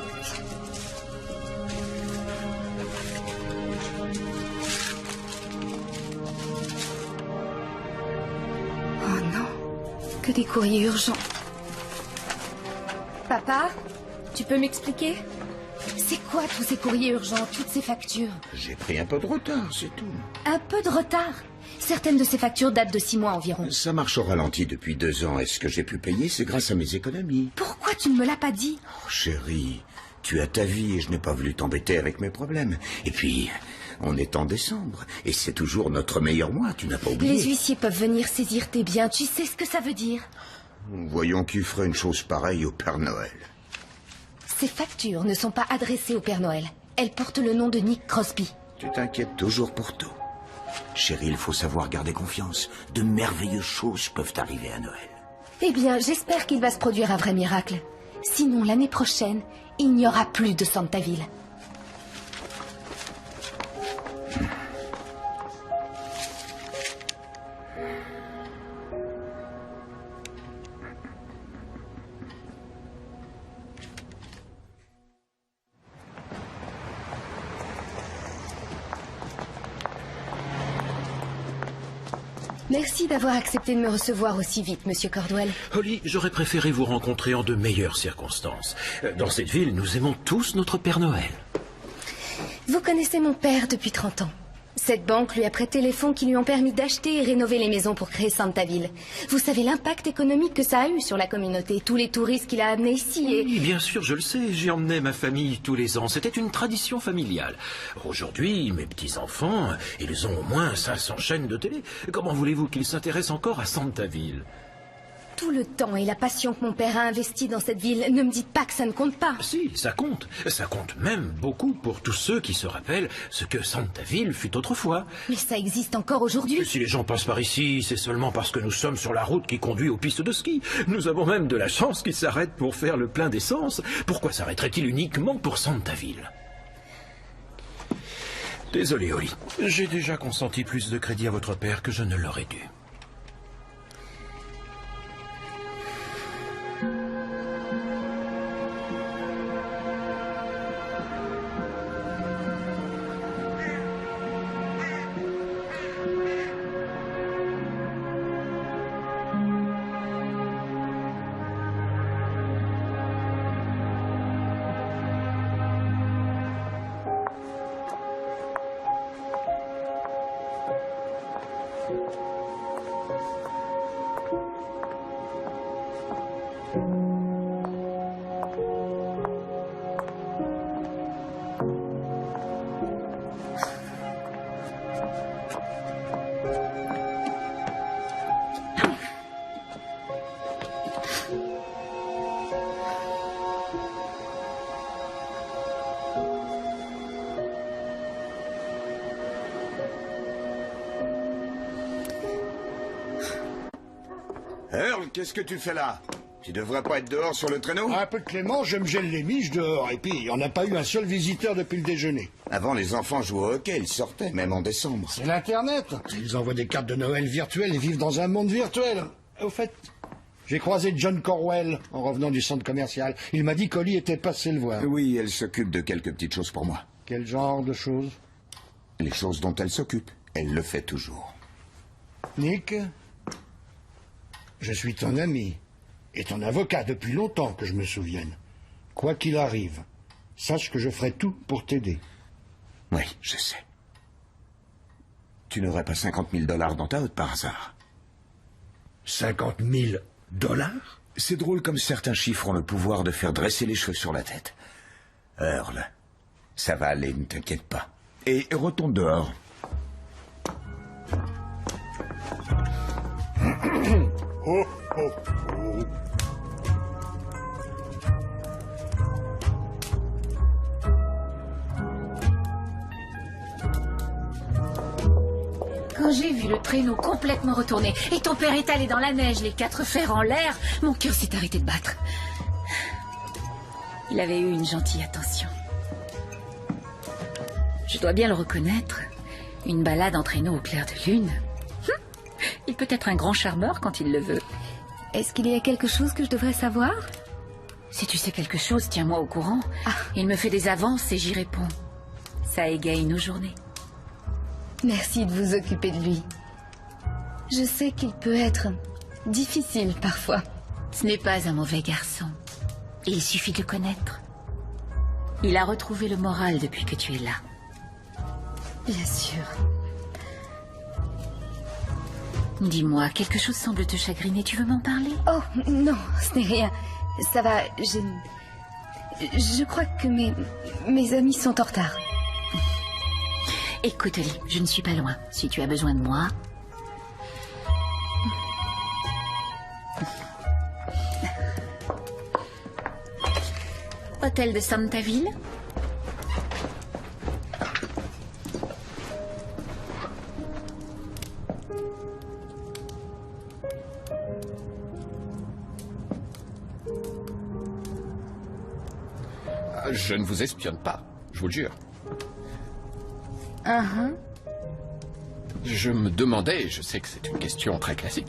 Que des courriers urgents. Papa, tu peux m'expliquer? C'est quoi tous ces courriers urgents, toutes ces factures? J'ai pris un peu de retard, c'est tout. Un peu de retard? Certaines de ces factures datent de 6 mois environ. Ça marche au ralenti depuis 2 ans. Est-ce que j'ai pu payer? C'est grâce à mes économies. Pourquoi tu ne me l'as pas dit? Oh, chérie, tu as ta vie et je n'ai pas voulu t'embêter avec mes problèmes. Et puis, on est en décembre et c'est toujours notre meilleur mois, tu n'as pas oublié. Les huissiers peuvent venir saisir tes biens, tu sais ce que ça veut dire? Voyons qui ferait une chose pareille au Père Noël. Ces factures ne sont pas adressées au Père Noël. Elles portent le nom de Nick Crosby. Tu t'inquiètes toujours pour tout. Chérie, il faut savoir garder confiance. De merveilleuses choses peuvent arriver à Noël. Eh bien, j'espère qu'il va se produire un vrai miracle. Sinon, l'année prochaine, il n'y aura plus de Santaville. Merci d'avoir accepté de me recevoir aussi vite, Monsieur Cordwell. Holly, j'aurais préféré vous rencontrer en de meilleures circonstances. Dans cette ville, nous aimons tous notre Père Noël. Vous connaissez mon père depuis 30 ans. Cette banque lui a prêté les fonds qui lui ont permis d'acheter et rénover les maisons pour créer Santaville. Vous savez l'impact économique que ça a eu sur la communauté, tous les touristes qu'il a amenés ici et... Oui, bien sûr, je le sais. J'y emmenais ma famille tous les ans. C'était une tradition familiale. Aujourd'hui, mes petits-enfants, ils ont au moins 500 chaînes de télé. Comment voulez-vous qu'ils s'intéressent encore à Santaville? Tout le temps et la passion que mon père a investi dans cette ville, ne me dites pas que ça ne compte pas. Si, ça compte. Ça compte même beaucoup pour tous ceux qui se rappellent ce que Santaville fut autrefois. Mais ça existe encore aujourd'hui. Si les gens passent par ici, c'est seulement parce que nous sommes sur la route qui conduit aux pistes de ski. Nous avons même de la chance qu'ils s'arrêtent pour faire le plein d'essence. Pourquoi s'arrêterait-il uniquement pour Santaville? Désolé, Holly. J'ai déjà consenti plus de crédit à votre père que je ne l'aurais dû. Earl, qu'est-ce que tu fais là? Tu devrais pas être dehors sur le traîneau? Un peu de clément, je me gèle les miches dehors. Et puis, il n'y en a pas eu un seul visiteur depuis le déjeuner. Avant, les enfants jouaient au hockey, ils sortaient, même en décembre. C'est l'Internet. Ils envoient des cartes de Noël virtuelles et vivent dans un monde virtuel. Au fait, j'ai croisé John Corwell en revenant du centre commercial. Il m'a dit qu'Holly était passé le voir. Oui, elle s'occupe de quelques petites choses pour moi. Quel genre de choses? Les choses dont elle s'occupe. Elle le fait toujours. Nick, je suis ton ami et ton avocat depuis longtemps que je me souvienne. Quoi qu'il arrive, sache que je ferai tout pour t'aider. Oui, je sais. Tu n'aurais pas 50 000 $ dans ta hotte par hasard? 50 000 $? C'est drôle comme certains chiffres ont le pouvoir de faire dresser les cheveux sur la tête. Earl, ça va aller, ne t'inquiète pas. Et retourne dehors. Oh, oh, oh. Quand j'ai vu le traîneau complètement retourné et ton père étalé dans la neige, les 4 fers en l'air, mon cœur s'est arrêté de battre. Il avait eu une gentille attention. Je dois bien le reconnaître. Une balade en traîneau au clair de lune. Il peut être un grand charmeur quand il le veut. Est-ce qu'il y a quelque chose que je devrais savoir? Si tu sais quelque chose, tiens-moi au courant. Il me fait des avances et j'y réponds. Ça égaye nos journées. Merci de vous occuper de lui. Je sais qu'il peut être difficile parfois. Ce n'est pas un mauvais garçon. Il suffit de le connaître. Il a retrouvé le moral depuis que tu es là. Bien sûr. Dis-moi, quelque chose semble te chagriner, tu veux m'en parler? Oh, non, ce n'est rien. Ça va, je crois que mes amis sont en retard. Écoute, Oli, je ne suis pas loin. Si tu as besoin de moi... Hôtel de Santaville. Je ne vous espionne pas, je vous le jure. Je me demandais, je sais que c'est une question très classique,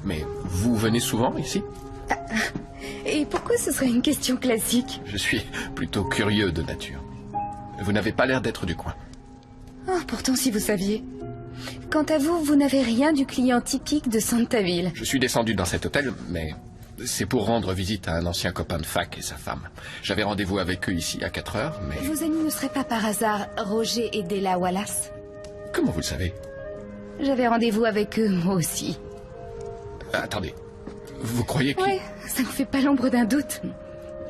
mais vous venez souvent ici? Et pourquoi ce serait une question classique? Je suis plutôt curieux de nature. Vous n'avez pas l'air d'être du coin. Oh, pourtant si vous saviez. Quant à vous, vous n'avez rien du client typique de Santaville. Je suis descendu dans cet hôtel, mais c'est pour rendre visite à un ancien copain de fac et sa femme. J'avais rendez-vous avec eux ici à 4 heures, mais... Vos amis ne seraient pas par hasard Roger et Della Wallace? Comment vous le savez? J'avais rendez-vous avec eux, moi aussi. Attendez, vous croyez que... Oui, ça ne fait pas l'ombre d'un doute.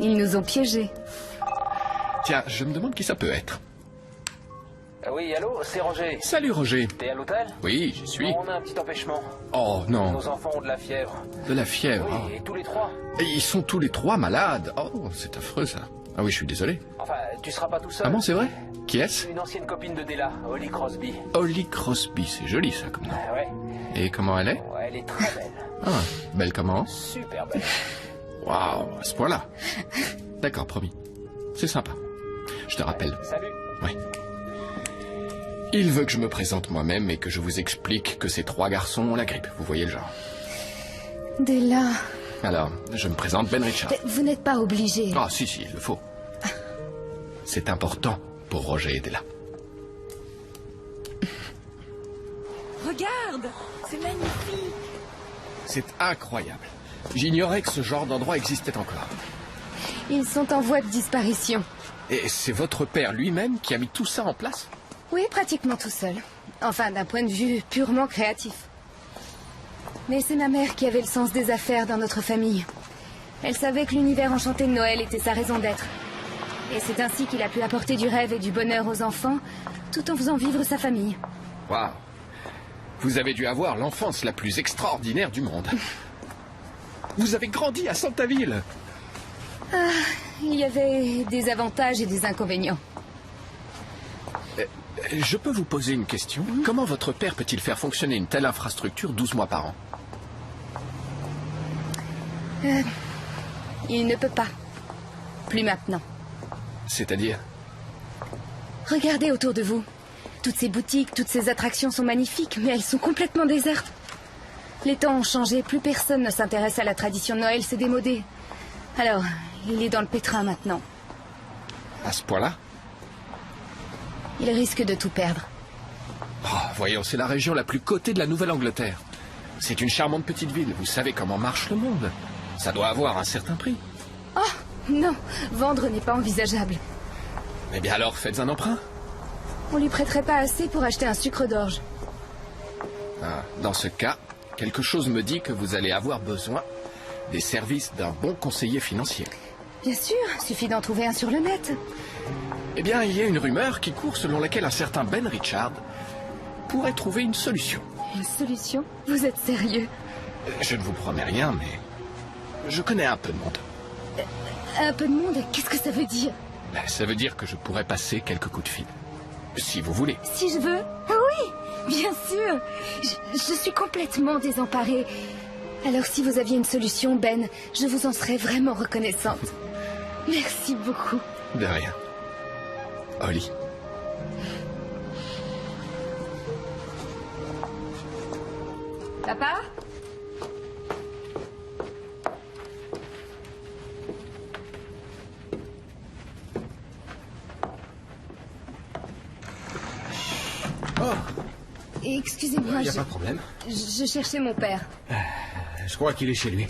Ils nous ont piégés. Tiens, je me demande qui ça peut être. Oui, allô, c'est Roger. Salut Roger. T'es à l'hôtel? Oui, j'y suis. On a un petit empêchement. Oh non. Nos enfants ont de la fièvre. De la fièvre. Oui, et tous les trois. Et ils sont tous les trois malades. Oh, c'est affreux ça. Ah oui, je suis désolé. Enfin, tu seras pas tout seul. Ah bon, c'est vrai? Qui est-ce? Une ancienne copine de Della, Holly Crosby. Holly Crosby, c'est joli ça comme nom. Ouais. Et comment elle est? Ouais, elle est très belle. Ah, belle comment? Super belle. Waouh, à ce point-là. D'accord, promis. C'est sympa. Je te rappelle. Salut. Oui. Il veut que je me présente moi-même et que je vous explique que ces 3 garçons ont la grippe. Vous voyez le genre. Della... Alors, je me présente Ben Richard. Vous n'êtes pas obligé. Ah, si, il le faut. C'est important pour Roger et Della. Regarde, c'est magnifique. C'est incroyable. J'ignorais que ce genre d'endroit existait encore. Ils sont en voie de disparition. Et c'est votre père lui-même qui a mis tout ça en place? Oui, pratiquement tout seul. Enfin, d'un point de vue purement créatif. Mais c'est ma mère qui avait le sens des affaires dans notre famille. Elle savait que l'univers enchanté de Noël était sa raison d'être. Et c'est ainsi qu'il a pu apporter du rêve et du bonheur aux enfants, tout en faisant vivre sa famille. Waouh. Vous avez dû avoir l'enfance la plus extraordinaire du monde. Vous avez grandi à Santaville. Ah, il y avait des avantages et des inconvénients. Je peux vous poser une question? Comment votre père peut-il faire fonctionner une telle infrastructure 12 mois par an? Il ne peut pas. Plus maintenant. C'est-à-dire? Regardez autour de vous. Toutes ces boutiques, toutes ces attractions sont magnifiques, mais elles sont complètement désertes. Les temps ont changé, plus personne ne s'intéresse à la tradition de Noël, c'est démodé. Alors, il est dans le pétrin maintenant. À ce point-là? Il risque de tout perdre. Oh, voyons, c'est la région la plus cotée de la Nouvelle-Angleterre. C'est une charmante petite ville, vous savez comment marche le monde. Ça doit avoir un certain prix. Oh, non, vendre n'est pas envisageable. Eh bien alors, faites un emprunt. On lui prêterait pas assez pour acheter un sucre d'orge. Ah, dans ce cas, quelque chose me dit que vous allez avoir besoin des services d'un bon conseiller financier. Bien sûr, suffit d'en trouver un sur le net. Eh bien, il y a une rumeur qui court selon laquelle un certain Ben Richard pourrait trouver une solution. Une solution? Vous êtes sérieux? Je ne vous promets rien, mais je connais un peu de monde. Un peu de monde? Qu'est-ce que ça veut dire? Ça veut dire que je pourrais passer quelques coups de fil. Si vous voulez. Si je veux? Oui, bien sûr. Je suis complètement désemparée. Alors si vous aviez une solution, Ben, je vous en serais vraiment reconnaissante. Merci beaucoup. De rien. Holly. Papa? Oh. Excusez-moi, Il n'y a pas de problème. je cherchais mon père. Je crois qu'il est chez lui.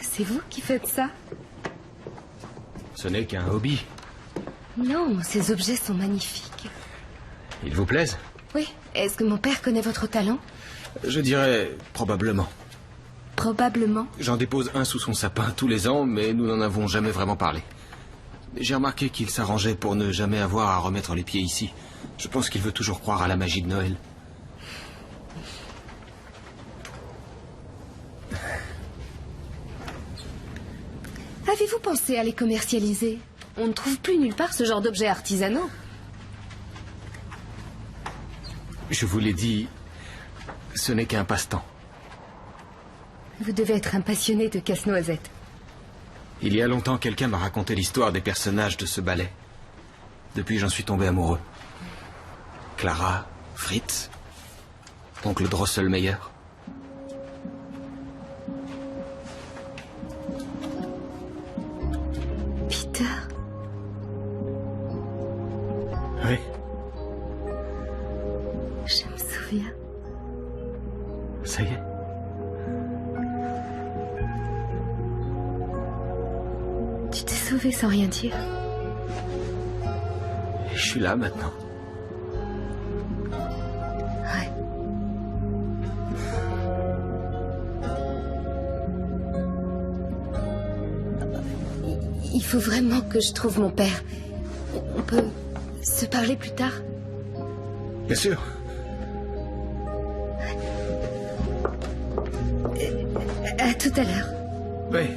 C'est vous qui faites ça? Ce n'est qu'un hobby. Non, ces objets sont magnifiques. Ils vous plaisent? Oui. Est-ce que mon père connaît votre talent? Je dirais probablement. Probablement. J'en dépose un sous son sapin tous les ans, mais nous n'en avons jamais vraiment parlé. J'ai remarqué qu'il s'arrangeait pour ne jamais avoir à remettre les pieds ici. Je pense qu'il veut toujours croire à la magie de Noël. Avez-vous pensé à les commercialiser? On ne trouve plus nulle part ce genre d'objets artisanaux. Je vous l'ai dit, ce n'est qu'un passe-temps. Vous devez être un passionné de casse-noisette. Il y a longtemps, quelqu'un m'a raconté l'histoire des personnages de ce ballet. Depuis, j'en suis tombé amoureux. Clara, Fritz, oncle Drosselmeyer. Peter. Oui. Je me souviens. Ça y est. Tu t'es sauvé sans rien dire. Je suis là maintenant. Ouais. Il faut vraiment que je trouve mon père. On peut se parler plus tard? Bien sûr. À tout à l'heure. Oui.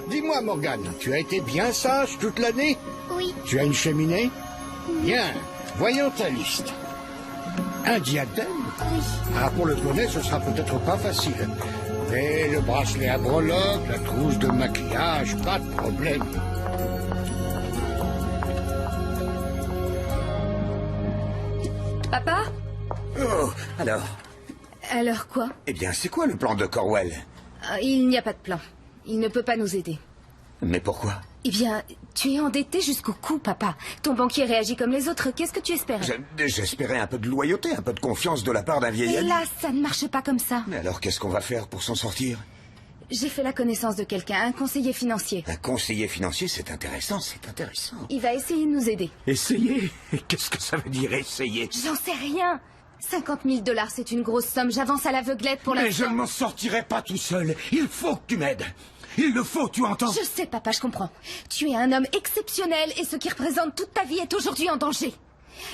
Dis-moi, Morgane, tu as été bien sage toute l'année? Oui. Tu as une cheminée? Bien. Voyons ta liste. Un diadème? Oui. Ah, pour le poney, ce sera peut-être pas facile. Mais le bracelet à breloques, la trousse de maquillage, pas de problème. Papa? Oh, alors? Alors quoi? Eh bien, c'est quoi le plan de Corwell? Il n'y a pas de plan. Il ne peut pas nous aider. Mais pourquoi? Eh bien, tu es endetté jusqu'au cou, papa. Ton banquier réagit comme les autres. Qu'est-ce que tu espérais? J'espérais un peu de loyauté, un peu de confiance de la part d'un vieil ami. Hélas, ça ne marche pas comme ça. Mais alors, qu'est-ce qu'on va faire pour s'en sortir? J'ai fait la connaissance de quelqu'un, un conseiller financier. Un conseiller financier, c'est intéressant, c'est intéressant. Il va essayer de nous aider. Essayer? Qu'est-ce que ça veut dire, essayer? J'en sais rien. 50 000 $, c'est une grosse somme. J'avance à l'aveuglette pour Mais l'instant. je ne m'en sortirai pas tout seul. Il faut que tu m'aides. Il le faut, tu entends? Je sais, papa, je comprends. Tu es un homme exceptionnel et ce qui représente toute ta vie est aujourd'hui en danger.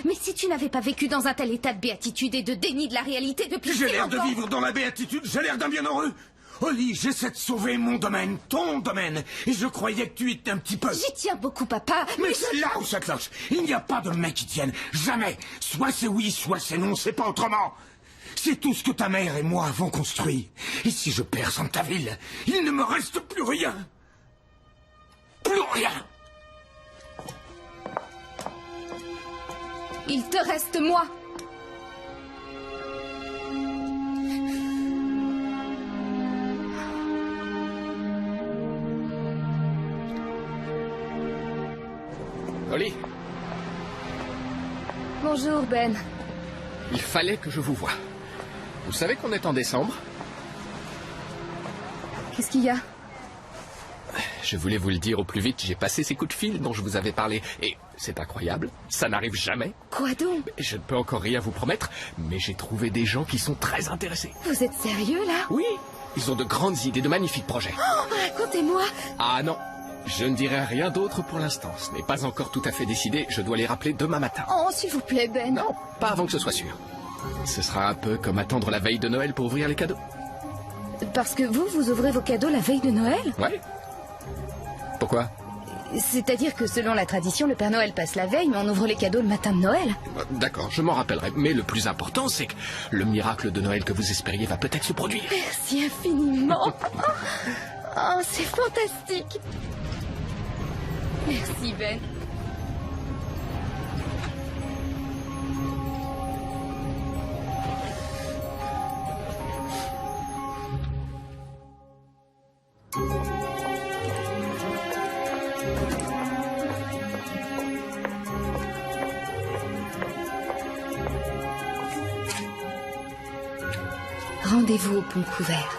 Mais si tu n'avais pas vécu dans un tel état de béatitude et de déni de la réalité depuis J'ai si l'air de longtemps... vivre dans la béatitude, j'ai l'air d'un bienheureux. Oli, j'essaie de sauver mon domaine, ton domaine. Et je croyais que tu étais un petit peu... J'y tiens beaucoup, papa. Mais c'est là où ça cloche. Il n'y a pas de mecs qui tiennent. Jamais. Soit c'est oui, soit c'est non, c'est pas autrement. C'est tout ce que ta mère et moi avons construit. Et si je perds Santaville, il ne me reste plus rien. Plus rien. Il te reste moi. Oli, Bonjour, Ben. il fallait que je vous voie. Vous savez qu'on est en décembre? Qu'est-ce qu'il y a? Je voulais vous le dire au plus vite, j'ai passé ces coups de fil dont je vous avais parlé. Et c'est incroyable, ça n'arrive jamais. Quoi donc? Je ne peux encore rien vous promettre, mais j'ai trouvé des gens qui sont très intéressés. Vous êtes sérieux, là? Oui, ils ont de grandes idées, de magnifiques projets. Oh, racontez-moi. Ah non, je ne dirai rien d'autre pour l'instant. Ce n'est pas encore tout à fait décidé, je dois les rappeler demain matin. Oh, s'il vous plaît, Ben. Non, pas avant que ce soit sûr. Ce sera un peu comme attendre la veille de Noël pour ouvrir les cadeaux. Parce que vous ouvrez vos cadeaux la veille de Noël? Ouais. Pourquoi? C'est-à-dire que selon la tradition, le Père Noël passe la veille, mais on ouvre les cadeaux le matin de Noël. D'accord, je m'en rappellerai. Mais le plus important, c'est que le miracle de Noël que vous espériez va peut-être se produire. Merci infiniment. Oh, c'est fantastique. Merci, Ben. Rendez-vous au pont couvert.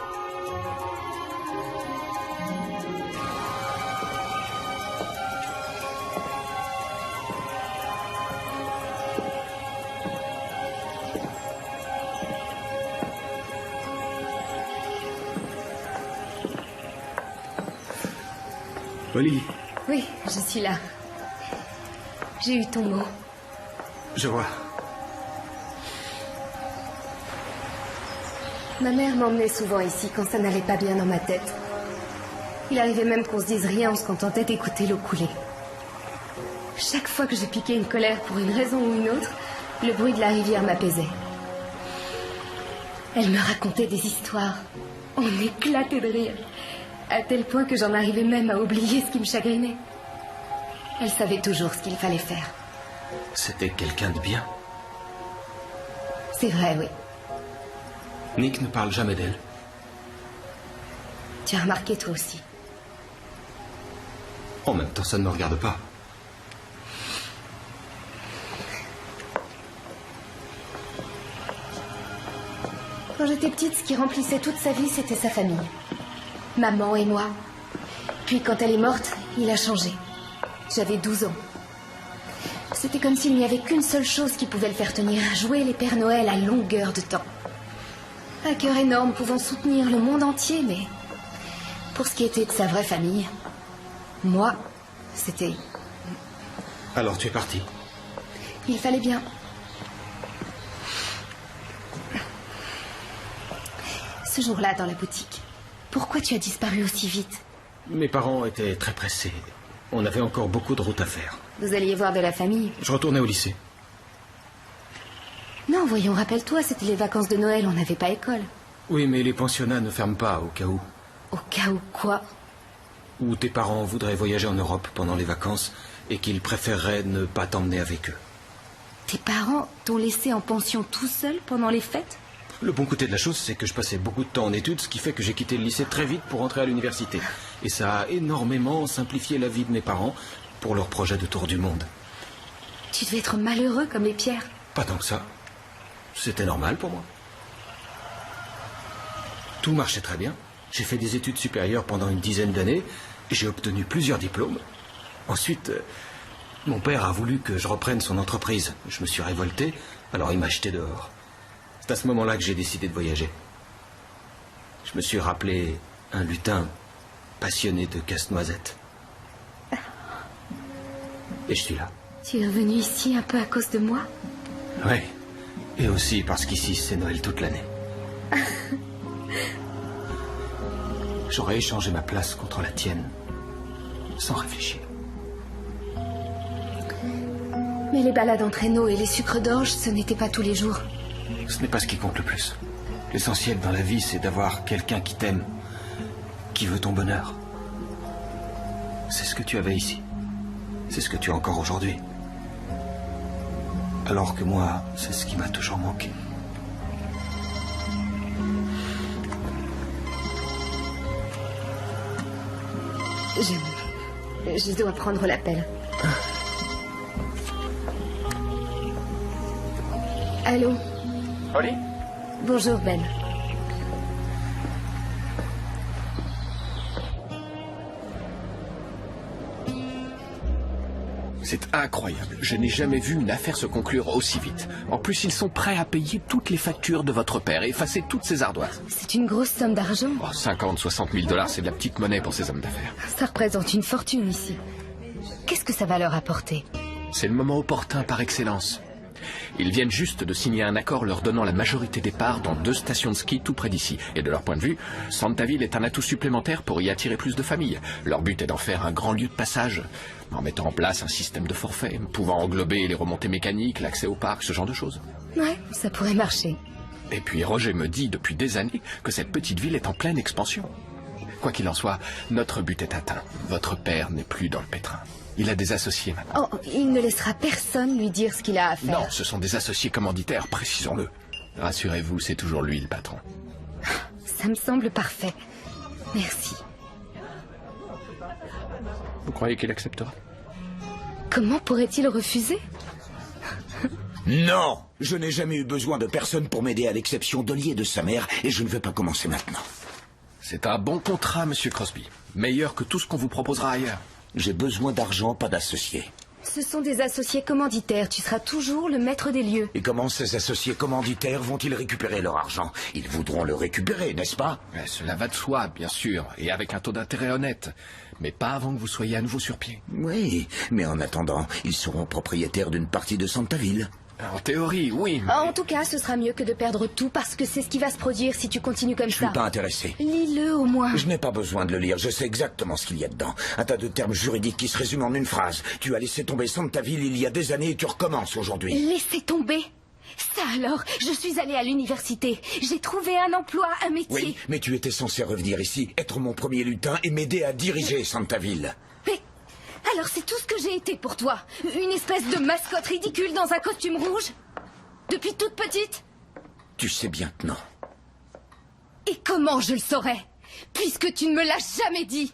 Polly. Oui, je suis là. J'ai eu ton mot. Je vois. Ma mère m'emmenait souvent ici quand ça n'allait pas bien dans ma tête. Il arrivait même qu'on se dise rien, on se contentait d'écouter l'eau couler. Chaque fois que je piquais une colère pour une raison ou une autre, le bruit de la rivière m'apaisait. Elle me racontait des histoires. On éclatait de rire, à tel point que j'en arrivais même à oublier ce qui me chagrinait. Elle savait toujours ce qu'il fallait faire. C'était quelqu'un de bien. C'est vrai, oui. Nick ne parle jamais d'elle. Tu as remarqué toi aussi. En même temps, ça ne me regarde pas. Quand j'étais petite, ce qui remplissait toute sa vie, c'était sa famille. Maman et moi. Puis quand elle est morte, il a changé. J'avais 12 ans. C'était comme s'il n'y avait qu'une seule chose qui pouvait le faire tenir, jouer les Pères Noël à longueur de temps. Un cœur énorme pouvant soutenir le monde entier, mais pour ce qui était de sa vraie famille, moi, c'était... Alors tu es parti. Il fallait bien. Ce jour-là, dans la boutique, pourquoi tu as disparu aussi vite? Mes parents étaient très pressés. On avait encore beaucoup de route à faire. Vous alliez voir de la famille? Je retournais au lycée. Non, voyons, rappelle-toi, c'était les vacances de Noël, on n'avait pas école. Oui, mais les pensionnats ne ferment pas, au cas où. Au cas où quoi? Ou tes parents voudraient voyager en Europe pendant les vacances et qu'ils préféreraient ne pas t'emmener avec eux. Tes parents t'ont laissé en pension tout seul pendant les fêtes? Le bon côté de la chose, c'est que je passais beaucoup de temps en études, ce qui fait que j'ai quitté le lycée très vite pour entrer à l'université. Et ça a énormément simplifié la vie de mes parents pour leur projet de tour du monde. Tu devais être malheureux comme les pierres. Pas tant que ça. C'était normal pour moi. Tout marchait très bien. J'ai fait des études supérieures pendant une dizaine d'années. J'ai obtenu plusieurs diplômes. Ensuite, mon père a voulu que je reprenne son entreprise. Je me suis révolté, alors il m'a jeté dehors. C'est à ce moment-là que j'ai décidé de voyager. Je me suis rappelé un lutin passionné de casse-noisette. Et je suis là. Tu es revenu ici un peu à cause de moi? Oui. Et aussi parce qu'ici, c'est Noël toute l'année. J'aurais échangé ma place contre la tienne, sans réfléchir. Mais les balades en traîneau et les sucres d'orge, ce n'était pas tous les jours. Ce n'est pas ce qui compte le plus. L'essentiel dans la vie, c'est d'avoir quelqu'un qui t'aime, qui veut ton bonheur. C'est ce que tu avais ici. C'est ce que tu as encore aujourd'hui. Alors que moi, c'est ce qui m'a toujours manqué. Je dois prendre l'appel. Allô? Holly? Bonjour, Ben. C'est incroyable. Je n'ai jamais vu une affaire se conclure aussi vite. En plus, ils sont prêts à payer toutes les factures de votre père et effacer toutes ses ardoises. C'est une grosse somme d'argent. Oh, 50, 60 000 $, c'est de la petite monnaie pour ces hommes d'affaires. Ça représente une fortune ici. Qu'est-ce que ça va leur apporter? C'est le moment opportun par excellence. Ils viennent juste de signer un accord leur donnant la majorité des parts dans 2 stations de ski tout près d'ici. Et de leur point de vue, Santaville est un atout supplémentaire pour y attirer plus de familles. Leur but est d'en faire un grand lieu de passage, en mettant en place un système de forfait, pouvant englober les remontées mécaniques, l'accès au parc, ce genre de choses. Ouais, ça pourrait marcher. Et puis Roger me dit depuis des années que cette petite ville est en pleine expansion. Quoi qu'il en soit, notre but est atteint. Votre père n'est plus dans le pétrin. Il a des associés maintenant. Oh, il ne laissera personne lui dire ce qu'il a à faire. Non, ce sont des associés commanditaires, précisons-le. Rassurez-vous, c'est toujours lui le patron. Ça me semble parfait. Merci. Vous croyez qu'il acceptera? Comment pourrait-il refuser? Non! Je n'ai jamais eu besoin de personne pour m'aider à l'exception d'Ollie et de sa mère, et je ne vais pas commencer maintenant. C'est un bon contrat, Monsieur Crosby. Meilleur que tout ce qu'on vous proposera ailleurs. J'ai besoin d'argent, pas d'associés. Ce sont des associés commanditaires. Tu seras toujours le maître des lieux. Et comment ces associés commanditaires vont-ils récupérer leur argent? Ils voudront le récupérer, n'est-ce pas? Cela va de soi, bien sûr, et avec un taux d'intérêt honnête. Mais pas avant que vous soyez à nouveau sur pied. Oui, mais en attendant, ils seront propriétaires d'une partie de Santaville. En théorie, oui, mais... En tout cas, ce sera mieux que de perdre tout parce que c'est ce qui va se produire si tu continues comme ça. Je suis pas intéressé. Lis-le au moins. Je n'ai pas besoin de le lire, je sais exactement ce qu'il y a dedans. Un tas de termes juridiques qui se résument en une phrase. Tu as laissé tomber Santaville il y a des années et tu recommences aujourd'hui. Laissez tomber? Ça alors, je suis allée à l'université. J'ai trouvé un emploi, un métier. Oui, mais tu étais censé revenir ici, être mon premier lutin et m'aider à diriger Santaville. Mais alors c'est tout ce que j'ai été pour toi? Une espèce de mascotte ridicule dans un costume rouge? Depuis toute petite? Tu sais bien que non. Et comment je le saurais? Puisque tu ne me l'as jamais dit.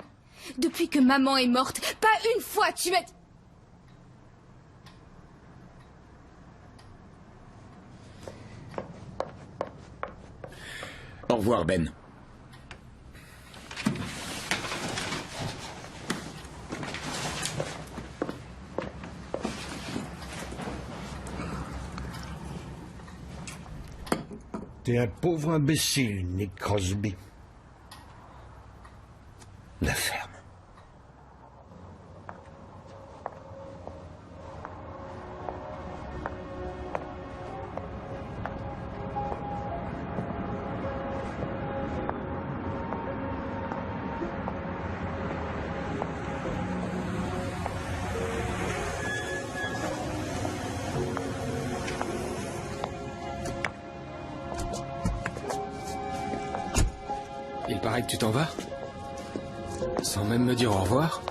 Depuis que maman est morte, pas une fois tu m'as... Au revoir, Ben. T'es un pauvre imbécile, Nick Crosby. La ferme. Il paraît que tu t'en vas? Sans même me dire au revoir?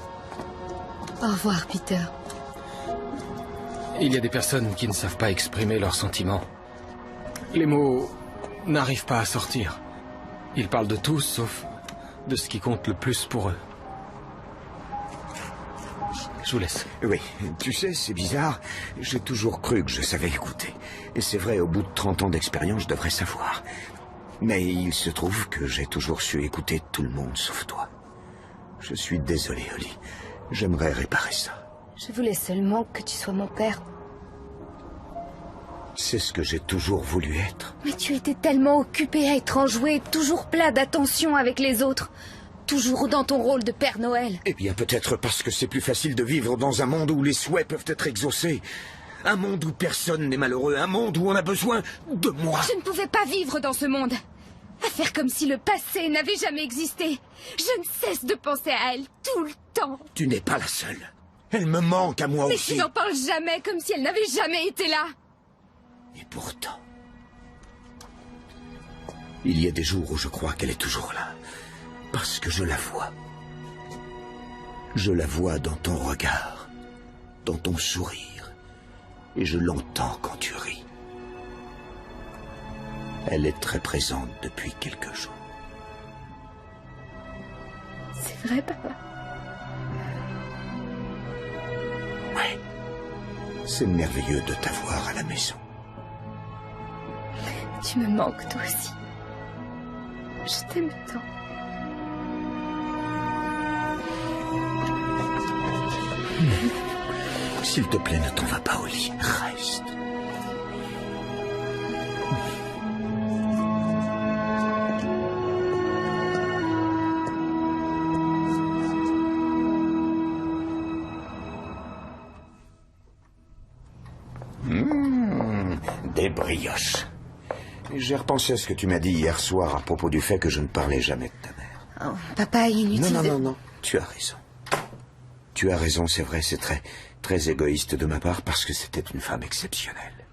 Au revoir, Peter. Il y a des personnes qui ne savent pas exprimer leurs sentiments. Les mots n'arrivent pas à sortir. Ils parlent de tout sauf de ce qui compte le plus pour eux. Je vous laisse. Oui, tu sais, c'est bizarre. J'ai toujours cru que je savais écouter. Et c'est vrai, au bout de 30 ans d'expérience, je devrais savoir. Mais il se trouve que j'ai toujours su écouter tout le monde sauf toi. Je suis désolé, Ollie. J'aimerais réparer ça. Je voulais seulement que tu sois mon père. C'est ce que j'ai toujours voulu être. Mais tu étais tellement occupé à être enjoué, toujours plein d'attention avec les autres. Toujours dans ton rôle de Père Noël. Eh bien, peut-être parce que c'est plus facile de vivre dans un monde où les souhaits peuvent être exaucés. Un monde où personne n'est malheureux, un monde où on a besoin de moi. Je ne pouvais pas vivre dans ce monde. À faire comme si le passé n'avait jamais existé. Je ne cesse de penser à elle tout le temps. Tu n'es pas la seule. Elle me manque à moi Mais aussi. tu n'en parles jamais, comme si elle n'avait jamais été là. Et pourtant, il y a des jours où je crois qu'elle est toujours là. Parce que je la vois. Je la vois dans ton regard, dans ton sourire. Et je l'entends quand tu ris. Elle est très présente depuis quelques jours. C'est vrai, papa? Oui. C'est merveilleux de t'avoir à la maison. Tu me manques, toi aussi. Je t'aime tant. S'il te plaît, ne t'en vas pas au lit. Reste. Des brioches. J'ai repensé à ce que tu m'as dit hier soir à propos du fait que je ne parlais jamais de ta mère. Oh, papa, inutile. Non. Tu as raison. Tu as raison, c'est vrai, c'est très égoïste de ma part parce que c'était une femme exceptionnelle.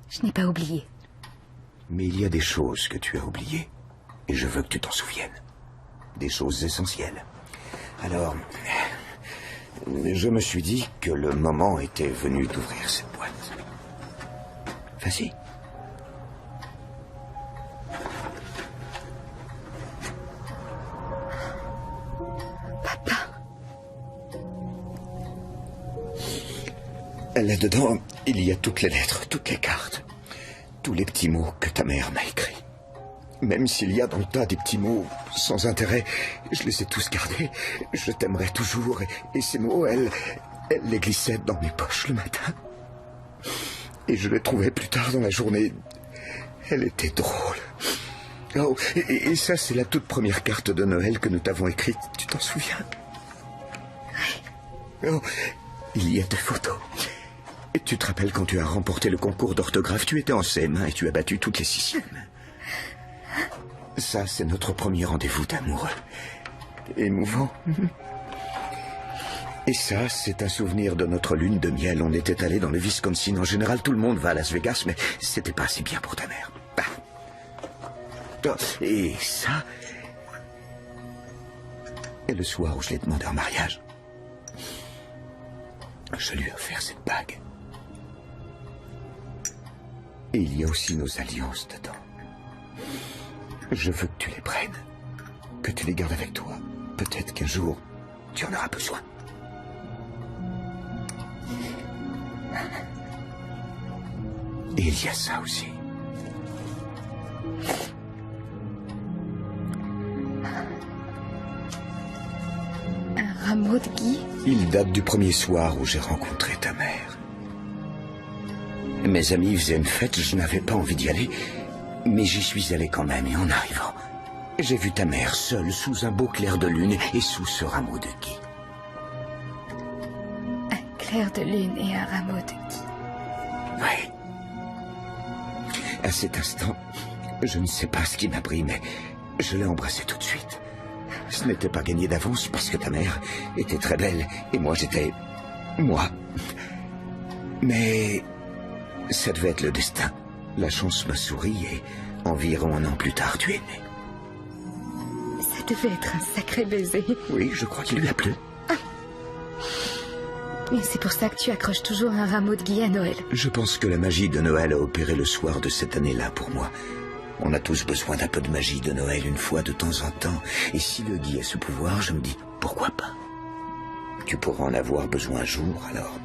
Je n'ai pas oublié. Mais il y a des choses que tu as oubliées et je veux que tu t'en souviennes. Des choses essentielles. Alors, je me suis dit que le moment était venu d'ouvrir cette boîte. Vas-y. Là-dedans, il y a toutes les lettres, toutes les cartes, tous les petits mots que ta mère m'a écrits. Même s'il y a dans le tas des petits mots sans intérêt, je les ai tous gardés. Je t'aimerai toujours. Et ces mots, elle les glissait dans mes poches le matin. Et je les trouvais plus tard dans la journée. Elle était drôle. Oh, et ça, c'est la toute première carte de Noël que nous t'avons écrite. Tu t'en souviens? Oh, il y a des photos. Et tu te rappelles quand tu as remporté le concours d'orthographe, tu étais en CM1 et tu as battu toutes les 6e. Ça, c'est notre premier rendez-vous d'amoureux. Émouvant. Et ça, c'est un souvenir de notre lune de miel. On était allés dans le Wisconsin. En général, tout le monde va à Las Vegas, mais c'était pas assez bien pour ta mère. Et ça... Et le soir où je l'ai demandé en mariage, je lui ai offert cette bague. Et il y a aussi nos alliances dedans. Je veux que tu les prennes, que tu les gardes avec toi. Peut-être qu'un jour, tu en auras besoin. Et il y a ça aussi. Un rameau de gui? Il date du premier soir où j'ai rencontré ta mère. Mes amis faisaient une fête, je n'avais pas envie d'y aller. Mais j'y suis allé quand même, et en arrivant, j'ai vu ta mère seule sous un beau clair de lune et sous ce rameau de gui. Un clair de lune et un rameau de gui. Oui. À cet instant, je ne sais pas ce qui m'a pris, mais je l'ai embrassée tout de suite. Ce n'était pas gagné d'avance parce que ta mère était très belle et moi j'étais... moi. Mais ça devait être le destin. La chance m'a souri et environ un an plus tard, tu es né. Ça devait être un sacré baiser. Oui, je crois qu'il lui a plu. Et c'est pour ça que tu accroches toujours un rameau de gui à Noël. Je pense que la magie de Noël a opéré le soir de cette année-là pour moi. On a tous besoin d'un peu de magie de Noël une fois de temps en temps. Et si le gui a ce pouvoir, je me dis, pourquoi pas? Tu pourras en avoir besoin un jour, alors.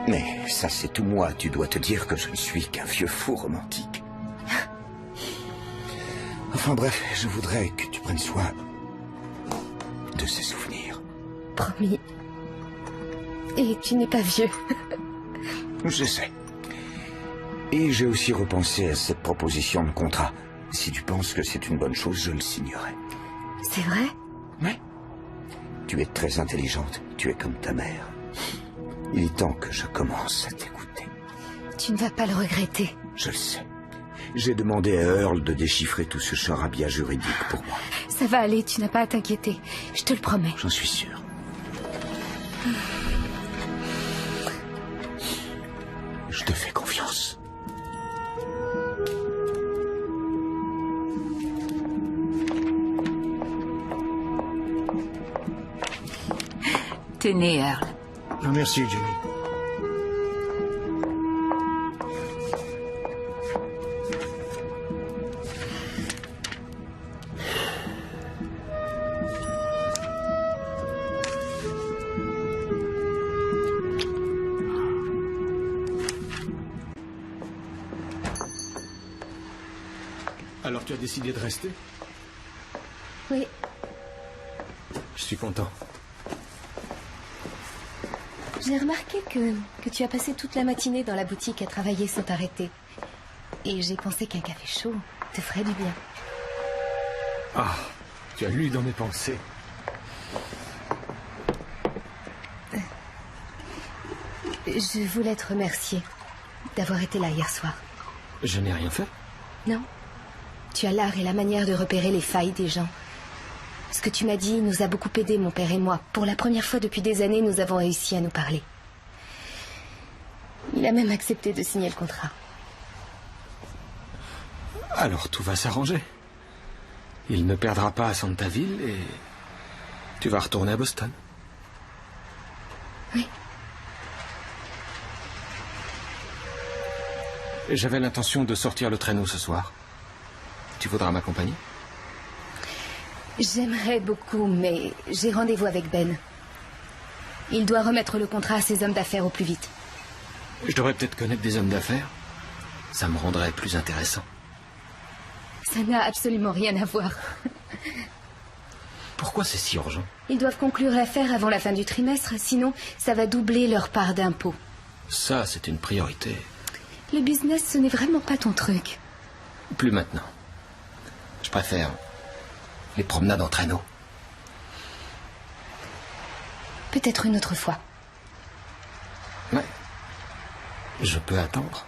Mais ça, c'est tout moi. Tu dois te dire que je ne suis qu'un vieux fou romantique. Enfin bref, je voudrais que tu prennes soin de ces souvenirs. Promis. Et tu n'es pas vieux. Je sais. Et j'ai aussi repensé à cette proposition de contrat. Si tu penses que c'est une bonne chose, je le signerai. C'est vrai? Oui. Tu es très intelligente. Tu es comme ta mère. Il est temps que je commence à t'écouter. Tu ne vas pas le regretter. Je le sais. J'ai demandé à Earl de déchiffrer tout ce charabia juridique pour moi. Ça va aller, tu n'as pas à t'inquiéter. Je te le promets. J'en suis sûr. Je te fais confiance. Tenez, Earl. Merci, Jenny. Alors tu as décidé de rester? Oui. Je suis content. J'ai remarqué que tu as passé toute la matinée dans la boutique à travailler sans t'arrêter. Et j'ai pensé qu'un café chaud te ferait du bien. Ah, tu as lu dans mes pensées. Je voulais te remercier d'avoir été là hier soir. Je n'ai rien fait. Non. Tu as l'art et la manière de repérer les failles des gens. Ce que tu m'as dit nous a beaucoup aidé, mon père et moi. Pour la première fois depuis des années, nous avons réussi à nous parler. Il a même accepté de signer le contrat. Alors tout va s'arranger. Il ne perdra pas à Santaville et tu vas retourner à Boston. Oui. J'avais l'intention de sortir le traîneau ce soir. Tu voudras m'accompagner? J'aimerais beaucoup, mais j'ai rendez-vous avec Ben. Il doit remettre le contrat à ses hommes d'affaires au plus vite. Je devrais peut-être connaître des hommes d'affaires. Ça me rendrait plus intéressant. Ça n'a absolument rien à voir. Pourquoi c'est si urgent? Ils doivent conclure l'affaire avant la fin du trimestre, sinon ça va doubler leur part d'impôt. Ça, c'est une priorité. Le business, ce n'est vraiment pas ton truc. Plus maintenant. Je préfère les promenades en traîneau. Peut-être une autre fois. Ouais. Je peux attendre.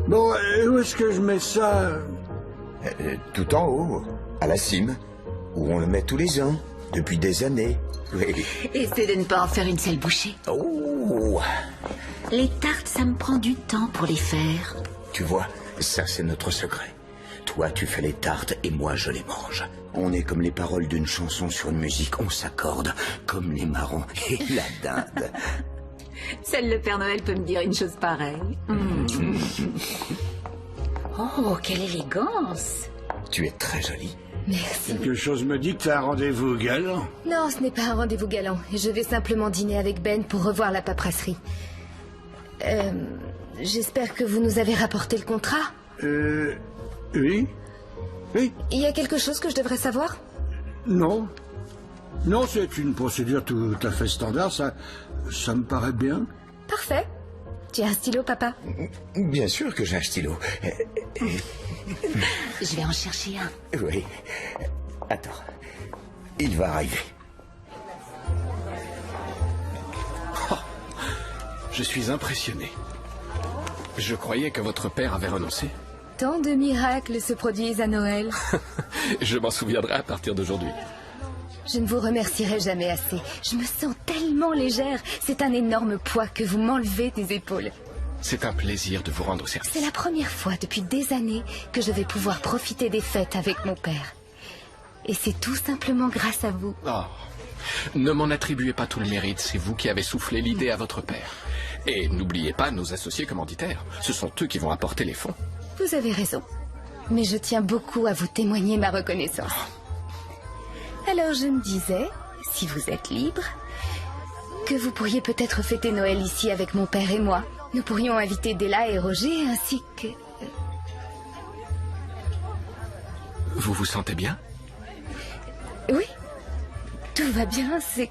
Bon, où est-ce que je mets ça? Tout en haut, à la cime, où on le met tous les ans, depuis des années. Oui. Essaie de ne pas en faire une seule bouchée. Oh. Les tartes, ça me prend du temps pour les faire. Tu vois, ça c'est notre secret. Toi, tu fais les tartes et moi, je les mange. On est comme les paroles d'une chanson sur une musique. On s'accorde comme les marrons et la dinde. Seul le Père Noël peut me dire une chose pareille. Oh, quelle élégance! Tu es très jolie. Merci. Quelque chose me dit que t'as un rendez-vous galant. Non, ce n'est pas un rendez-vous galant. Je vais simplement dîner avec Ben pour revoir la paperasserie. J'espère que vous nous avez rapporté le contrat. Oui. Oui. Il y a quelque chose que je devrais savoir? Non. Non, c'est une procédure tout à fait standard, ça me paraît bien. Parfait. Tu as un stylo, papa? Bien sûr que j'ai un stylo. Je vais en chercher un. Oui. Attends. Il va arriver. Oh, je suis impressionné. Je croyais que votre père avait renoncé. Tant de miracles se produisent à Noël. Je m'en souviendrai à partir d'aujourd'hui. Je ne vous remercierai jamais assez. Je me sens tellement légère. C'est un énorme poids que vous m'enlevez des épaules. C'est un plaisir de vous rendre service. C'est la première fois depuis des années que je vais pouvoir profiter des fêtes avec mon père. Et c'est tout simplement grâce à vous. Oh, ne m'en attribuez pas tout le mérite. C'est vous qui avez soufflé l'idée à votre père. Et n'oubliez pas nos associés commanditaires. Ce sont eux qui vont apporter les fonds. Vous avez raison. Mais je tiens beaucoup à vous témoigner ma reconnaissance. Alors je me disais, si vous êtes libre, que vous pourriez peut-être fêter Noël ici avec mon père et moi. Nous pourrions inviter Della et Roger ainsi que... Vous vous sentez bien? Oui, tout va bien, c'est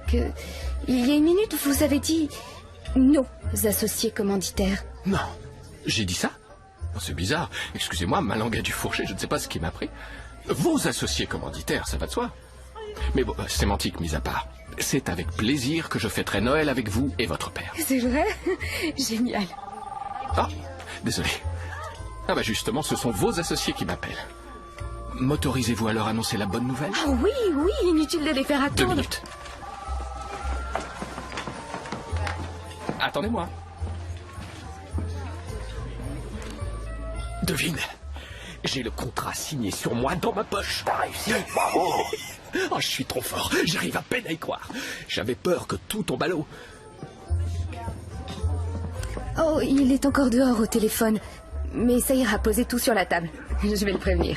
que... Il y a une minute, vous avez dit nos associés commanditaires. Non, j'ai dit ça? C'est bizarre. Excusez-moi, ma langue a dû fourcher, je ne sais pas ce qui m'a pris. Vos associés commanditaires, ça va de soi. Mais bon, sémantique mise à part. C'est avec plaisir que je fêterai Noël avec vous et votre père. C'est vrai? Génial. Ah, désolé. Ah bah justement, ce sont vos associés qui m'appellent. M'autorisez-vous à leur annoncer la bonne nouvelle? Ah oui, oui, inutile de les faire attendre. 2 minutes. Attendez-moi. Devine. J'ai le contrat signé sur moi dans ma poche. T'as réussi, bravo. Oh, je suis trop fort. J'arrive à peine à y croire. J'avais peur que tout tombe à l'eau. Oh, il est encore dehors au téléphone. Mais ça ira, posez tout sur la table. Je vais le prévenir.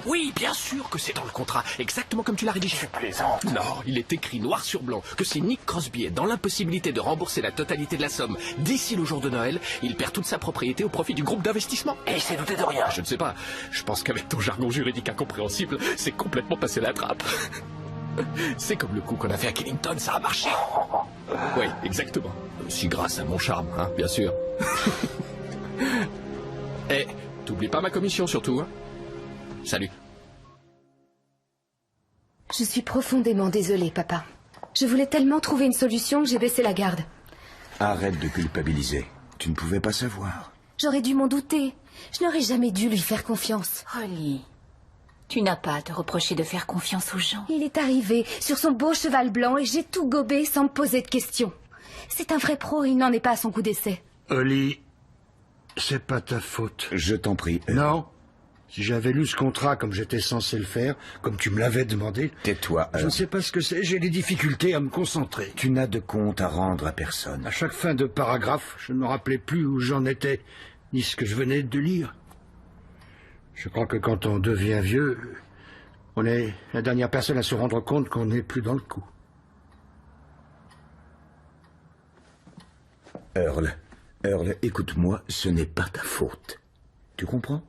Oui, bien sûr que c'est dans le contrat, exactement comme tu l'as rédigé. Tu plaisantes. Non, il est écrit noir sur blanc que si Nick Crosby est dans l'impossibilité de rembourser la totalité de la somme d'ici le jour de Noël, il perd toute sa propriété au profit du groupe d'investissement. Et il s'est douté de rien. Je ne sais pas. Je pense qu'avec ton jargon juridique incompréhensible, c'est complètement passé la trappe. C'est comme le coup qu'on a fait à Killington, ça a marché. Oui, exactement. Si grâce à mon charme, hein, bien sûr. Eh, t'oublies pas ma commission surtout, hein. Salut. Je suis profondément désolée, papa. Je voulais tellement trouver une solution que j'ai baissé la garde. Arrête de culpabiliser. Tu ne pouvais pas savoir. J'aurais dû m'en douter. Je n'aurais jamais dû lui faire confiance. Holly, tu n'as pas à te reprocher de faire confiance aux gens. Il est arrivé sur son beau cheval blanc et j'ai tout gobé sans me poser de questions. C'est un vrai pro et il n'en est pas à son coup d'essai. Holly, c'est pas ta faute. Je t'en prie. Non, Si j'avais lu ce contrat comme j'étais censé le faire, comme tu me l'avais demandé... Tais-toi. Je ne sais pas ce que c'est, j'ai des difficultés à me concentrer. Tu n'as de compte à rendre à personne. À chaque fin de paragraphe, je ne me rappelais plus où j'en étais, ni ce que je venais de lire. Je crois que quand on devient vieux, on est la dernière personne à se rendre compte qu'on n'est plus dans le coup. Earl, écoute-moi, ce n'est pas ta faute. Tu comprends?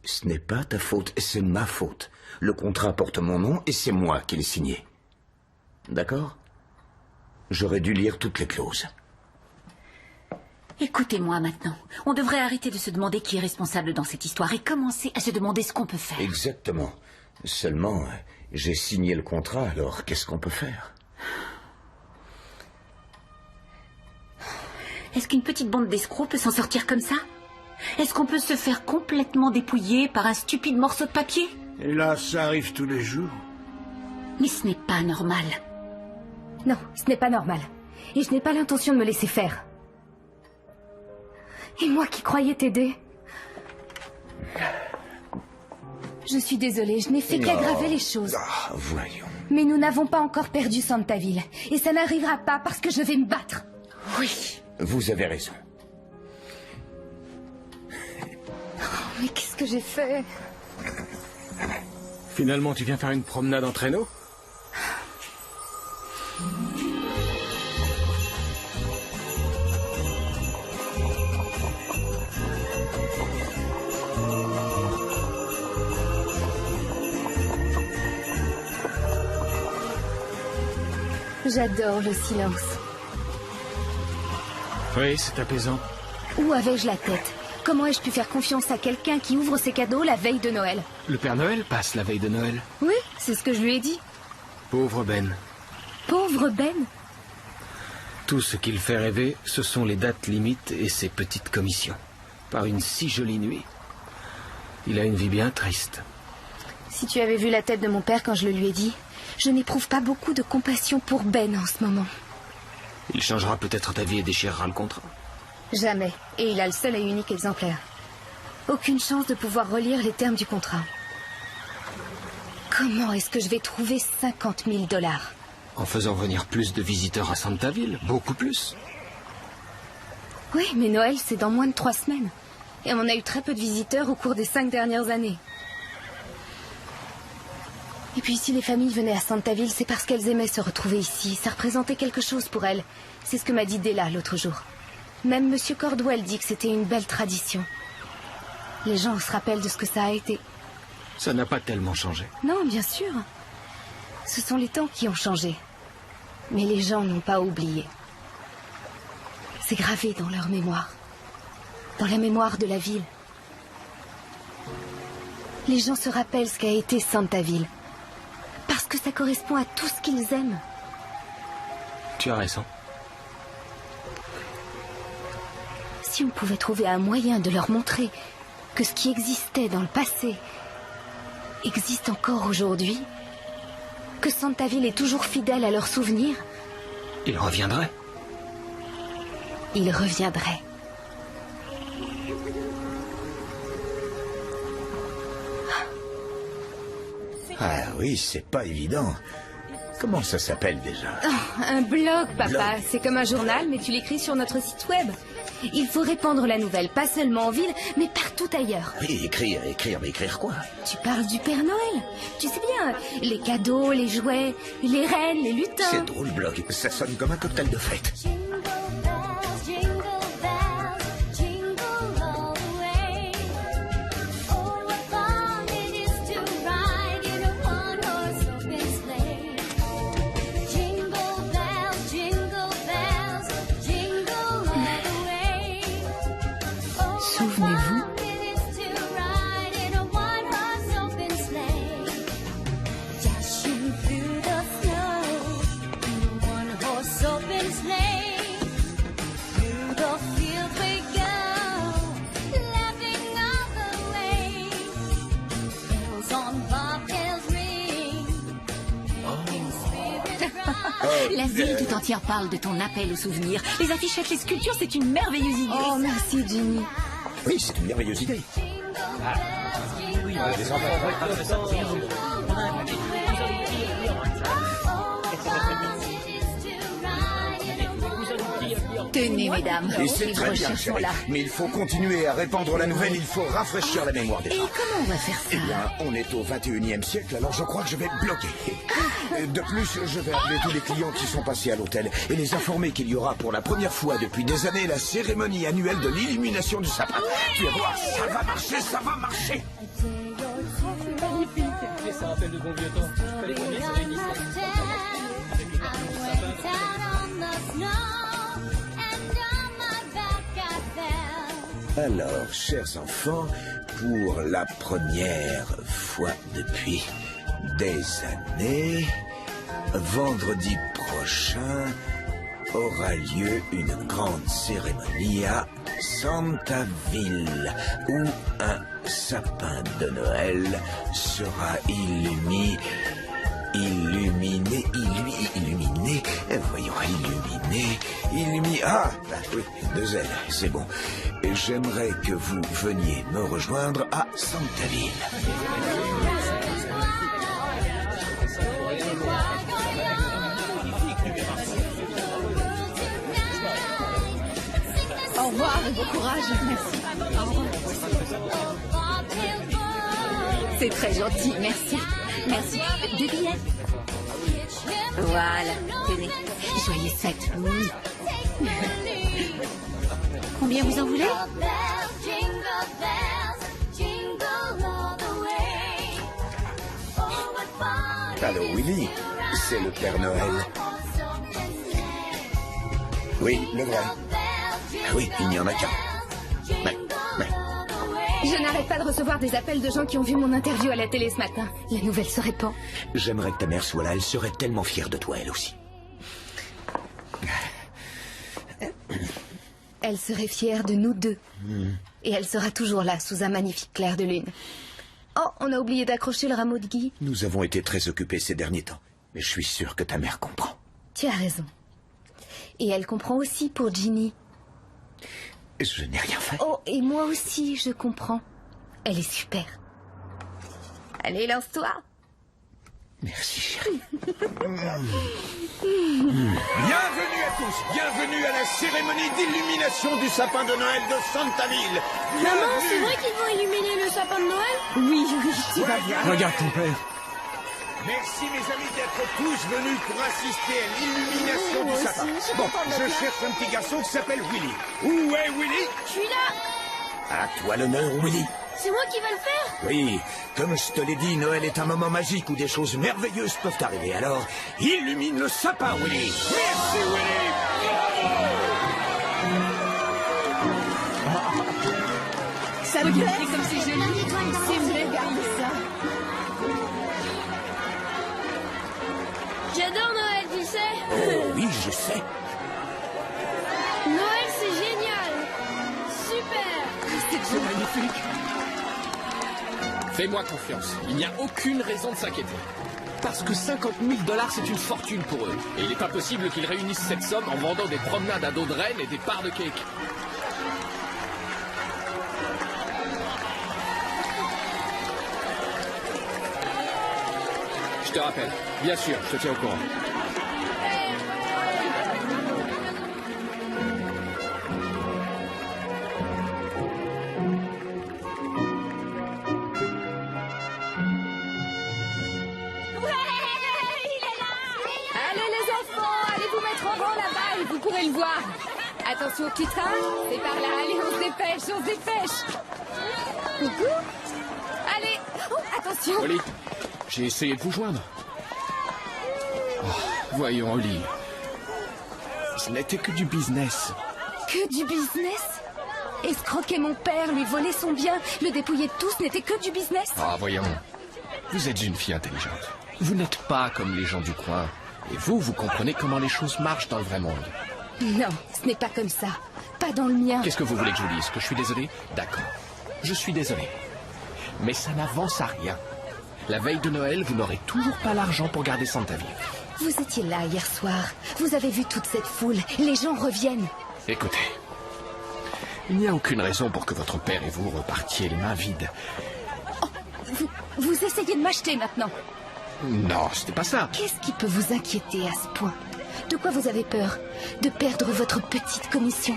Ce n'est pas ta faute, c'est ma faute. Le contrat porte mon nom et c'est moi qui l'ai signé. D'accord? J'aurais dû lire toutes les clauses. Écoutez-moi maintenant. On devrait arrêter de se demander qui est responsable dans cette histoire et commencer à se demander ce qu'on peut faire. Exactement. Seulement, j'ai signé le contrat, alors qu'est-ce qu'on peut faire? Est-ce qu'une petite bande d'escrocs peut s'en sortir comme ça? Est-ce qu'on peut se faire complètement dépouiller par un stupide morceau de papier? Et là, ça arrive tous les jours. Mais ce n'est pas normal. Non, ce n'est pas normal. Et je n'ai pas l'intention de me laisser faire. Et moi qui croyais t'aider. Je suis désolée, je n'ai fait qu'aggraver les choses. Ah, voyons. Mais nous n'avons pas encore perdu Santaville. Et ça n'arrivera pas parce que je vais me battre. Oui. Vous avez raison. Mais qu'est-ce que j'ai fait? Finalement, tu viens faire une promenade en traîneau? J'adore le silence. Oui, c'est apaisant. Où avais-je la tête? Comment ai-je pu faire confiance à quelqu'un qui ouvre ses cadeaux la veille de Noël? Le Père Noël passe la veille de Noël. Oui, c'est ce que je lui ai dit. Pauvre Ben. Pauvre Ben? Tout ce qui le fait rêver, ce sont les dates limites et ses petites commissions. Par une si jolie nuit. Il a une vie bien triste. Si tu avais vu la tête de mon père quand je le lui ai dit, je n'éprouve pas beaucoup de compassion pour Ben en ce moment. Il changera peut-être ta vie et déchirera le contrat. Jamais. Et il a le seul et unique exemplaire. Aucune chance de pouvoir relire les termes du contrat. Comment est-ce que je vais trouver 50 000 $? En faisant venir plus de visiteurs à Santaville, beaucoup plus. Oui, mais Noël, c'est dans moins de 3 semaines. Et on a eu très peu de visiteurs au cours des 5 dernières années. Et puis si les familles venaient à Santaville, c'est parce qu'elles aimaient se retrouver ici. Ça représentait quelque chose pour elles. C'est ce que m'a dit Della l'autre jour. Même Monsieur Cordwell dit que c'était une belle tradition. Les gens se rappellent de ce que ça a été. Ça n'a pas tellement changé. Non, bien sûr. Ce sont les temps qui ont changé. Mais les gens n'ont pas oublié. C'est gravé dans leur mémoire. Dans la mémoire de la ville. Les gens se rappellent ce qu'a été Santaville. Parce que ça correspond à tout ce qu'ils aiment. Tu as raison. Si on pouvait trouver un moyen de leur montrer que ce qui existait dans le passé existe encore aujourd'hui, que Santaville est toujours fidèle à leurs souvenirs, Il reviendrait. ils reviendraient. Ah oui, c'est pas évident. Comment ça s'appelle déjà? Oh, un blog, papa. Blog. C'est comme un journal, mais tu l'écris sur notre site web. Il faut répandre la nouvelle, pas seulement en ville, mais partout ailleurs. Oui, écrire, mais écrire quoi? Tu parles du Père Noël. Tu sais bien, les cadeaux, les jouets, les reines, les lutins. C'est drôle, Blog. Ça sonne comme un cocktail de fête. Souvenez-vous. La ville tout entière parle de ton appel aux souvenirs. Les affichettes, les sculptures, c'est une merveilleuse idée. Oh, merci, Ginny. Oui, c'est une merveilleuse idée. Oui, Tenez, mesdames, Et c'est les très bien, brochures sont chérie. là. Mais il faut continuer à répandre la nouvelle, il faut rafraîchir la mémoire des Et gens. comment on va faire ça? Eh bien, on est au 21e siècle, alors je crois que je vais bloquer. De plus, je vais appeler tous les clients qui sont passés à l'hôtel et les informer qu'il y aura pour la première fois depuis des années la cérémonie annuelle de l'illumination du sapin. Tu vas voir, ça va marcher, ça va marcher. Ça rappelle de bon vieux temps. Les premiers se réunissaient. Alors, chers enfants, pour la première fois depuis des années, vendredi prochain aura lieu une grande cérémonie à Santaville, où un sapin de Noël sera illuminé, ah, bah oui, 2 ailes, c'est bon. Et j'aimerais que vous veniez me rejoindre à Santaville. Au revoir et bon courage. Merci. Au revoir. C'est très gentil, merci. Merci. 2 billets. Voilà, tenez. Joyeuses fêtes. Oui. Combien vous en voulez? Allô, Willy, c'est le Père Noël. Oui, le vrai. Oui, il n'y en a qu'un. Mais... Je n'arrête pas de recevoir des appels de gens qui ont vu mon interview à la télé ce matin. La nouvelle se répand. J'aimerais que ta mère soit là, elle serait tellement fière de toi, elle aussi. Elle serait fière de nous deux. Et elle sera toujours là, sous un magnifique clair de lune. Oh, on a oublié d'accrocher le rameau de gui. Nous avons été très occupés ces derniers temps, mais je suis sûr que ta mère comprend. Tu as raison. Et elle comprend aussi pour Ginny. Je n'ai rien fait. Oh, et moi aussi, je comprends. Elle est super. Allez, lance-toi. Merci, chérie. Bienvenue à tous, bienvenue à la cérémonie d'illumination du sapin de Noël de Santaville. Maman, c'est vrai qu'ils vont illuminer le sapin de Noël? Oui, tu vas bien. Regarde ton père. Merci mes amis d'être tous venus pour assister à l'illumination du sapin. Bon, je cherche un petit garçon qui s'appelle Willy. Où est Willy? Je suis là. À toi l'honneur, Willy. C'est moi qui vais le faire? Oui, comme je te l'ai dit, Noël est un moment magique où des choses merveilleuses peuvent arriver. Alors, illumine le sapin, Willy. Merci, Willy. Ça me plaît comme c'est joli. C'est vrai, regarde ça. J'adore Noël, tu sais. Oh oui, je sais. Noël, c'est génial. Super. C'est magnifique. Fais-moi confiance. Il n'y a aucune raison de s'inquiéter. Parce que 50 000 $, c'est une fortune pour eux. Et il est impossible qu'ils réunissent cette somme en vendant des promenades à dos de renne et des parts de cake. Je te rappelle. Bien sûr, je te tiens au courant. Allez les enfants, allez vous mettre en rang là-bas et vous pourrez le voir. Attention au petit train, c'est par là, allez on se dépêche, on se dépêche. Coucou. Allez, oh, attention. Oli, j'ai essayé de vous joindre. Oh, voyons, Oli. Ce n'était que du business. Que du business? Escroquer mon père, lui voler son bien, le dépouiller de tout, ce n'était que du business? Ah, voyons. Vous êtes une fille intelligente. Vous n'êtes pas comme les gens du coin. Et vous comprenez comment les choses marchent dans le vrai monde. Non, ce n'est pas comme ça. Pas dans le mien. Qu'est-ce que vous voulez que je vous dise? Que je suis désolé? D'accord. Je suis désolé. Mais ça n'avance à rien. La veille de Noël, vous n'aurez toujours pas l'argent pour garder Santaville. Vous étiez là hier soir. Vous avez vu toute cette foule. Les gens reviennent. Écoutez. Il n'y a aucune raison pour que votre père et vous repartiez les mains vides. Vous essayez de m'acheter maintenant. Non, c'était pas ça. Qu'est-ce qui peut vous inquiéter à ce point? De quoi vous avez peur? De perdre votre petite commission?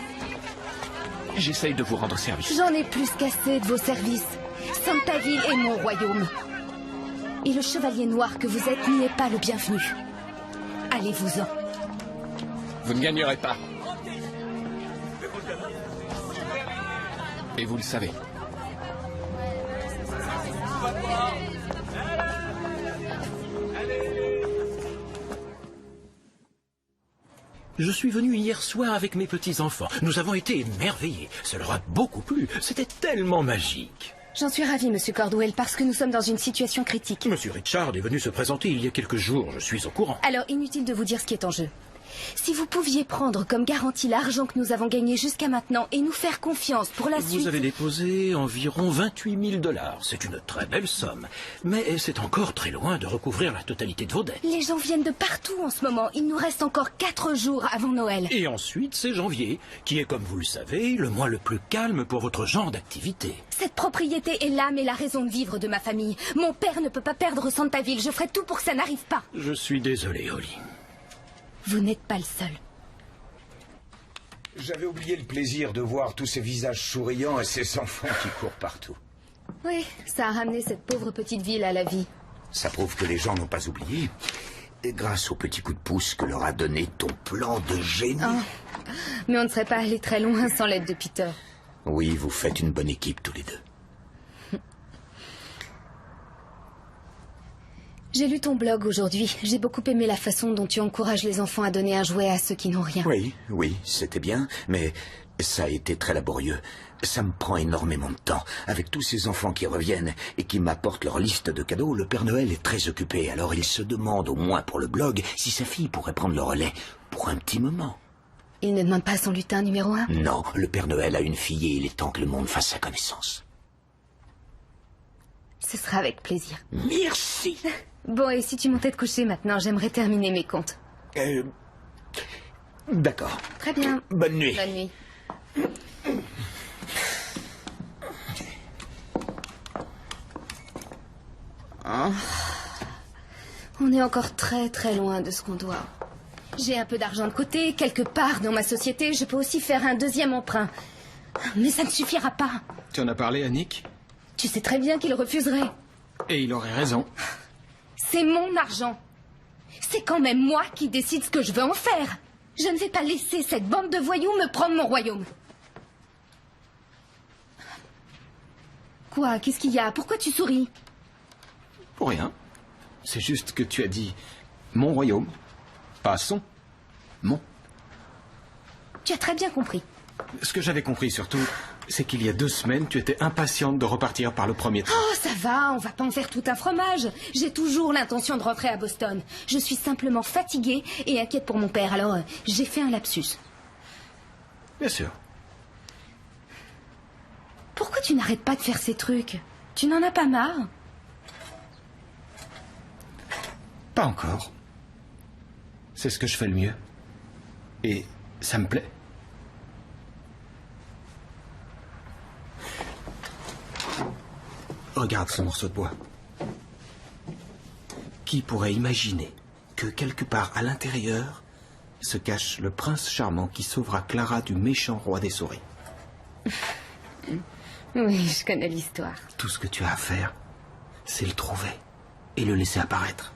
J'essaye de vous rendre service. J'en ai plus qu'assez de vos services. Santaville est mon royaume. Et le chevalier noir que vous êtes n'y est pas le bienvenu. Allez-vous-en. Vous ne gagnerez pas. Et vous le savez. Je suis venu hier soir avec mes petits-enfants. Nous avons été émerveillés. Ça leur a beaucoup plu. C'était tellement magique. J'en suis ravie, Monsieur Cordwell, parce que nous sommes dans une situation critique. Monsieur Richard est venu se présenter il y a quelques jours. Je suis au courant. Alors, inutile de vous dire ce qui est en jeu. Si vous pouviez prendre comme garantie l'argent que nous avons gagné jusqu'à maintenant et nous faire confiance pour la suite... Vous avez déposé environ 28 000 $. C'est une très belle somme. Mais c'est encore très loin de recouvrir la totalité de vos dettes. Les gens viennent de partout en ce moment. Il nous reste encore 4 jours avant Noël. Et ensuite, c'est janvier, qui est, comme vous le savez, le mois le plus calme pour votre genre d'activité. Cette propriété est l'âme et la raison de vivre de ma famille. Mon père ne peut pas perdre Santaville. Je ferai tout pour que ça n'arrive pas. Je suis désolé, Holly. Vous n'êtes pas le seul. J'avais oublié le plaisir de voir tous ces visages souriants et ces enfants qui courent partout. Oui, ça a ramené cette pauvre petite ville à la vie. Ça prouve que les gens n'ont pas oublié. Et grâce au petit coup de pouce que leur a donné ton plan de génie. Oh. Mais on ne serait pas allé très loin sans l'aide de Peter. Oui, vous faites une bonne équipe tous les deux. J'ai lu ton blog aujourd'hui. J'ai beaucoup aimé la façon dont tu encourages les enfants à donner un jouet à ceux qui n'ont rien. Oui, c'était bien, mais ça a été très laborieux. Ça me prend énormément de temps. Avec tous ces enfants qui reviennent et qui m'apportent leur liste de cadeaux, le Père Noël est très occupé. Alors il se demande, au moins pour le blog, si sa fille pourrait prendre le relais pour un petit moment. Il ne demande pas son lutin numéro 1? Non, le Père Noël a une fille et il est temps que le monde fasse sa connaissance. Ce sera avec plaisir. Merci. Bon, et si tu montais te coucher maintenant, j'aimerais terminer mes comptes. D'accord. Très bien. Bonne nuit. Bonne nuit. Oh. On est encore très très loin de ce qu'on doit. J'ai un peu d'argent de côté, quelque part dans ma société. Je peux aussi faire un deuxième emprunt. Mais ça ne suffira pas. Tu en as parlé à Nick? Tu sais très bien qu'il refuserait. Et il aurait raison. C'est mon argent. C'est quand même moi qui décide ce que je veux en faire. Je ne vais pas laisser cette bande de voyous me prendre mon royaume. Quoi? Qu'est-ce qu'il y a? Pourquoi tu souris? Pour rien. C'est juste que tu as dit mon royaume, pas son, mon. Tu as très bien compris. Ce que j'avais compris surtout, c'est qu'il y a 2 semaines, tu étais impatiente de repartir par le premier train. Oh, ça va, on va pas en faire tout un fromage. J'ai toujours l'intention de rentrer à Boston. Je suis simplement fatiguée et inquiète pour mon père, alors j'ai fait un lapsus. Bien sûr. Pourquoi tu n'arrêtes pas de faire ces trucs? Tu n'en as pas marre? Pas encore. C'est ce que je fais le mieux. Et ça me plaît. Regarde ce morceau de bois. Qui pourrait imaginer que quelque part à l'intérieur se cache le prince charmant qui sauvera Clara du méchant roi des souris? Oui, je connais l'histoire. Tout ce que tu as à faire, c'est le trouver et le laisser apparaître.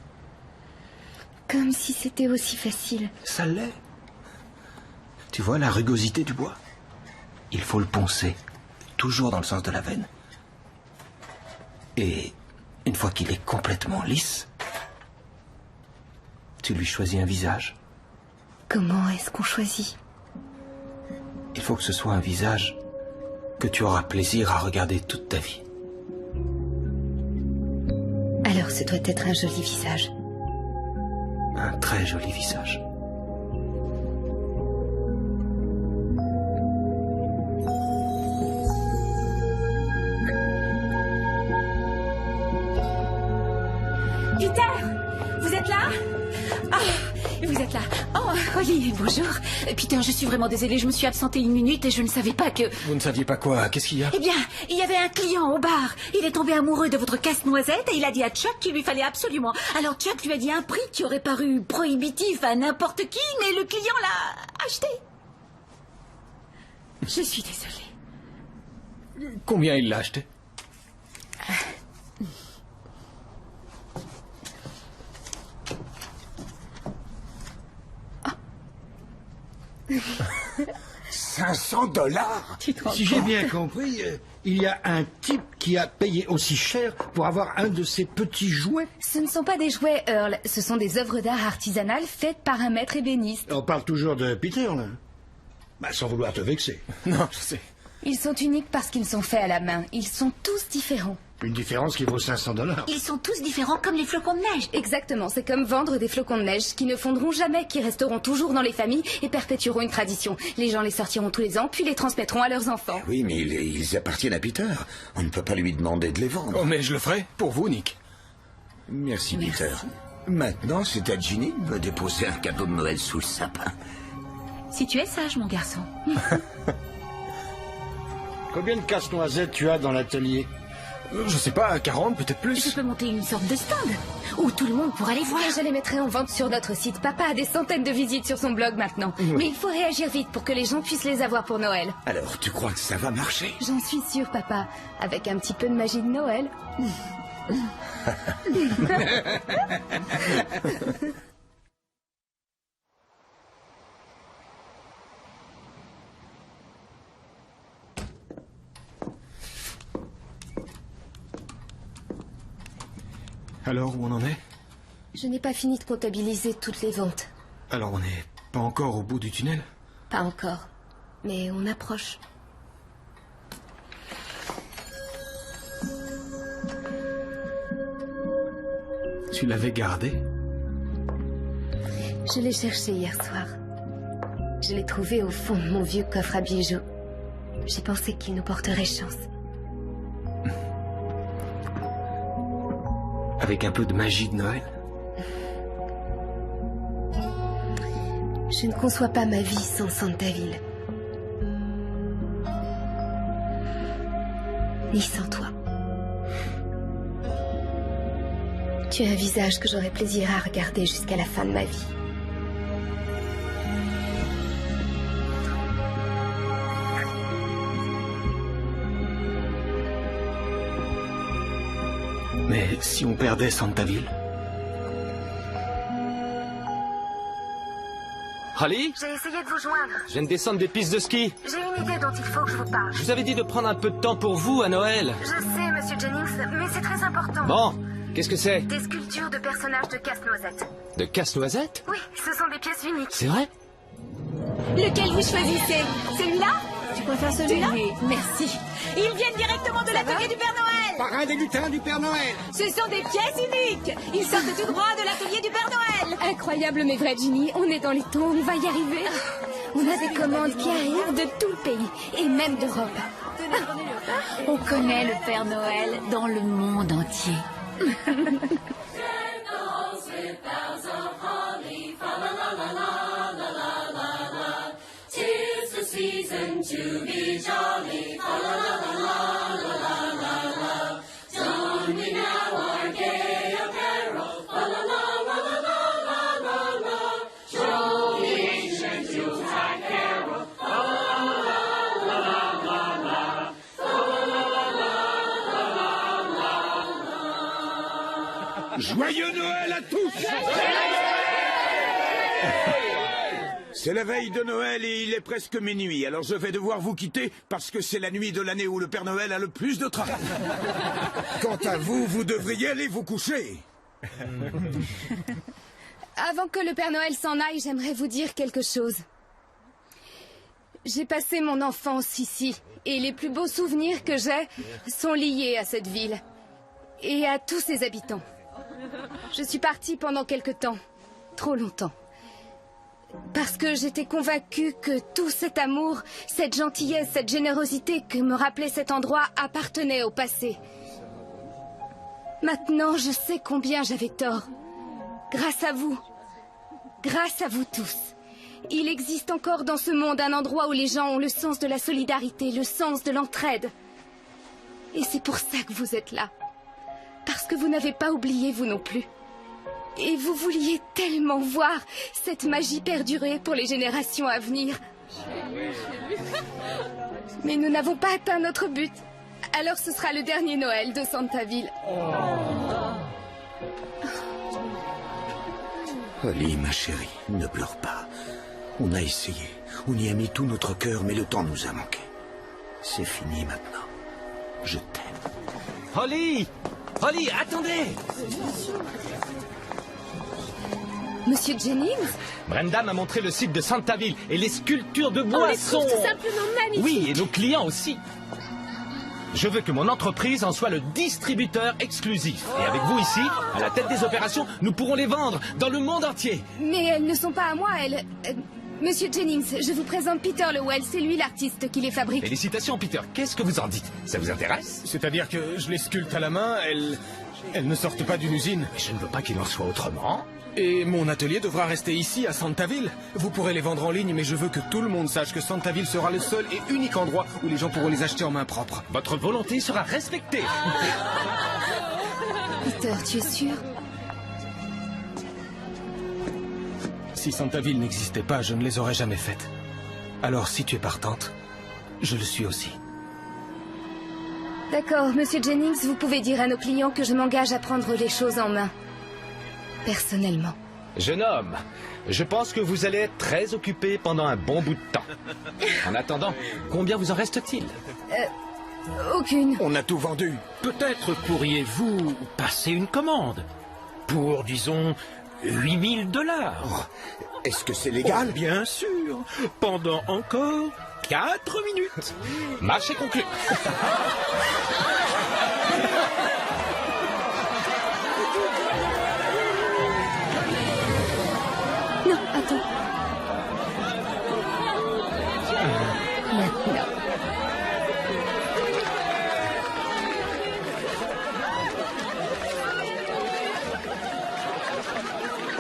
Comme si c'était aussi facile. Ça l'est. Tu vois la rugosité du bois? Il faut le poncer, toujours dans le sens de la veine. Et une fois qu'il est complètement lisse, tu lui choisis un visage. Comment est-ce qu'on choisit? Il faut que ce soit un visage que tu auras plaisir à regarder toute ta vie. Alors ce doit être un joli visage. Un très joli visage. Peter, vous êtes là? Ah, vous êtes là. Oh, Holly, bonjour. Peter, je suis vraiment désolée, je me suis absentée 1 minute et je ne savais pas que... Vous ne saviez pas quoi? Qu'est-ce qu'il y a? Eh bien, il y avait un client au bar. Il est tombé amoureux de votre casse-noisette et il a dit à Chuck qu'il lui fallait absolument. Alors Chuck lui a dit un prix qui aurait paru prohibitif à n'importe qui, mais le client l'a acheté. Je suis désolée. Combien il l'a acheté? 500 $? Si j'ai bien compris, il y a un type qui a payé aussi cher pour avoir un de ces petits jouets. Ce ne sont pas des jouets, Earl. Ce sont des œuvres d'art artisanales faites par un maître ébéniste. On parle toujours de Peter, là. Bah, sans vouloir te vexer. Non, je sais. Ils sont uniques parce qu'ils sont faits à la main. Ils sont tous différents. Une différence qui vaut 500 $. Ils sont tous différents comme les flocons de neige. Exactement, c'est comme vendre des flocons de neige qui ne fondront jamais, qui resteront toujours dans les familles et perpétueront une tradition. Les gens les sortiront tous les ans, puis les transmettront à leurs enfants. Oui, mais ils appartiennent à Peter. On ne peut pas lui demander de les vendre. Oh, mais je le ferai, pour vous, Nick. Merci, Peter. Maintenant, c'est à Ginny de me déposer un cadeau de Noël sous le sapin. Si tu es sage, mon garçon. Combien de casse-noisettes tu as dans l'atelier? Je sais pas, 40, peut-être plus. Je peux monter une sorte de stand où tout le monde pourra les voir. Je les mettrai en vente sur notre site. Papa a des centaines de visites sur son blog maintenant. Oui. Mais il faut réagir vite pour que les gens puissent les avoir pour Noël. Alors, tu crois que ça va marcher? J'en suis sûre, papa. Avec un petit peu de magie de Noël. Alors, où on en est? Je n'ai pas fini de comptabiliser toutes les ventes. Alors, on n'est pas encore au bout du tunnel? Pas encore. Mais on approche. Tu l'avais gardé? Je l'ai cherché hier soir. Je l'ai trouvé au fond de mon vieux coffre à bijoux. J'ai pensé qu'il nous porterait chance. Avec un peu de magie de Noël? Je ne conçois pas ma vie sans Santaville. Ni sans toi. Tu as un visage que j'aurai plaisir à regarder jusqu'à la fin de ma vie. Mais si on perdait Santaville? Holly? J'ai essayé de vous joindre. Je viens de descendre des pistes de ski. J'ai une idée dont il faut que je vous parle. Je vous avais dit de prendre un peu de temps pour vous à Noël. Je sais, monsieur Jennings, mais c'est très important. Bon, qu'est-ce que c'est? Des sculptures de personnages de casse-noisette. De casse-noisette? Oui, ce sont des pièces uniques. C'est vrai? Lequel vous choisissez? Celui-là? Tu préfères celui-là? Merci. Ils viennent directement de l'atelier du Père Noël. Parrain des lutins du Père Noël. Ce sont des pièces uniques. Ils sortent tout droit de l'atelier du Père Noël. Incroyable mais vrai, Ginny. On est dans les temps, on va y arriver. On a des commandes qui arrivent de tout le pays, et même d'Europe. On connaît le Père Noël dans le monde entier. Season to be jolly, fa la la la la la la la. Don we now our gay apparel, fa la la la la la la la. Troll the ancient Yuletide carol, fa la la la la la la. Fa la la la la la. Joyeux Noël à tous! C'est la veille de Noël et il est presque minuit, alors je vais devoir vous quitter parce que c'est la nuit de l'année où le Père Noël a le plus de travail. Quant à vous, vous devriez aller vous coucher. Avant que le Père Noël s'en aille, j'aimerais vous dire quelque chose. J'ai passé mon enfance ici, et les plus beaux souvenirs que j'ai sont liés à cette ville et à tous ses habitants. Je suis partie pendant quelque temps, trop longtemps. Parce que j'étais convaincue que tout cet amour, cette gentillesse, cette générosité que me rappelait cet endroit appartenait au passé. Maintenant, je sais combien j'avais tort. Grâce à vous tous. Il existe encore dans ce monde un endroit où les gens ont le sens de la solidarité, le sens de l'entraide. Et c'est pour ça que vous êtes là. Parce que vous n'avez pas oublié, vous non plus. Et vous vouliez tellement voir cette magie perdurer pour les générations à venir. Mais nous n'avons pas atteint notre but. Alors ce sera le dernier Noël de Santaville. Holly, ma chérie, ne pleure pas. On a essayé. On y a mis tout notre cœur, mais le temps nous a manqué. C'est fini maintenant. Je t'aime. Holly! Holly, attendez! Monsieur Jennings? Brenda m'a montré le site de Santaville et les sculptures de bois On les sont... trouve tout simplement magnifiques. Oui, et nos clients aussi. Je veux que mon entreprise en soit le distributeur exclusif. Et avec vous ici, à la tête des opérations, nous pourrons les vendre dans le monde entier. Mais elles ne sont pas à moi, elles... Monsieur Jennings, je vous présente Peter Lowell, c'est lui l'artiste qui les fabrique. Félicitations, Peter. Qu'est-ce que vous en dites? Ça vous intéresse? C'est-à-dire que je les sculpte à la main, elles ne sortent pas d'une usine. Mais je ne veux pas qu'il en soit autrement. Et mon atelier devra rester ici, à Santaville. Vous pourrez les vendre en ligne, mais je veux que tout le monde sache que Santaville sera le seul et unique endroit où les gens pourront les acheter en main propre. Votre volonté sera respectée. Peter, tu es sûr? Si Santaville n'existait pas, je ne les aurais jamais faites. Alors, si tu es partante, je le suis aussi. D'accord, Monsieur Jennings, vous pouvez dire à nos clients que je m'engage à prendre les choses en main. Personnellement. Jeune homme, je pense que vous allez être très occupé pendant un bon bout de temps. En attendant, combien vous en reste-t-il? Aucune. On a tout vendu. Peut-être pourriez-vous passer une commande pour, disons, $8000. Est-ce que c'est légal? Bien sûr. Pendant encore 4 minutes. Marché conclu. Non, attends. Maintenant.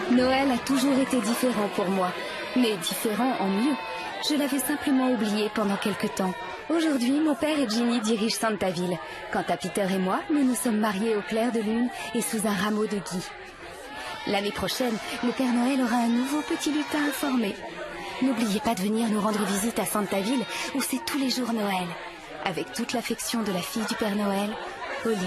Noël a toujours été différent pour moi, mais différent en mieux. Je l'avais simplement oublié pendant quelque temps. Aujourd'hui, mon père et Ginny dirigent Santaville. Quant à Peter et moi, nous nous sommes mariés au clair de lune et sous un rameau de gui. L'année prochaine, le Père Noël aura un nouveau petit lutin informé. N'oubliez pas de venir nous rendre visite à Santaville, où c'est tous les jours Noël. Avec toute l'affection de la fille du Père Noël, Holly.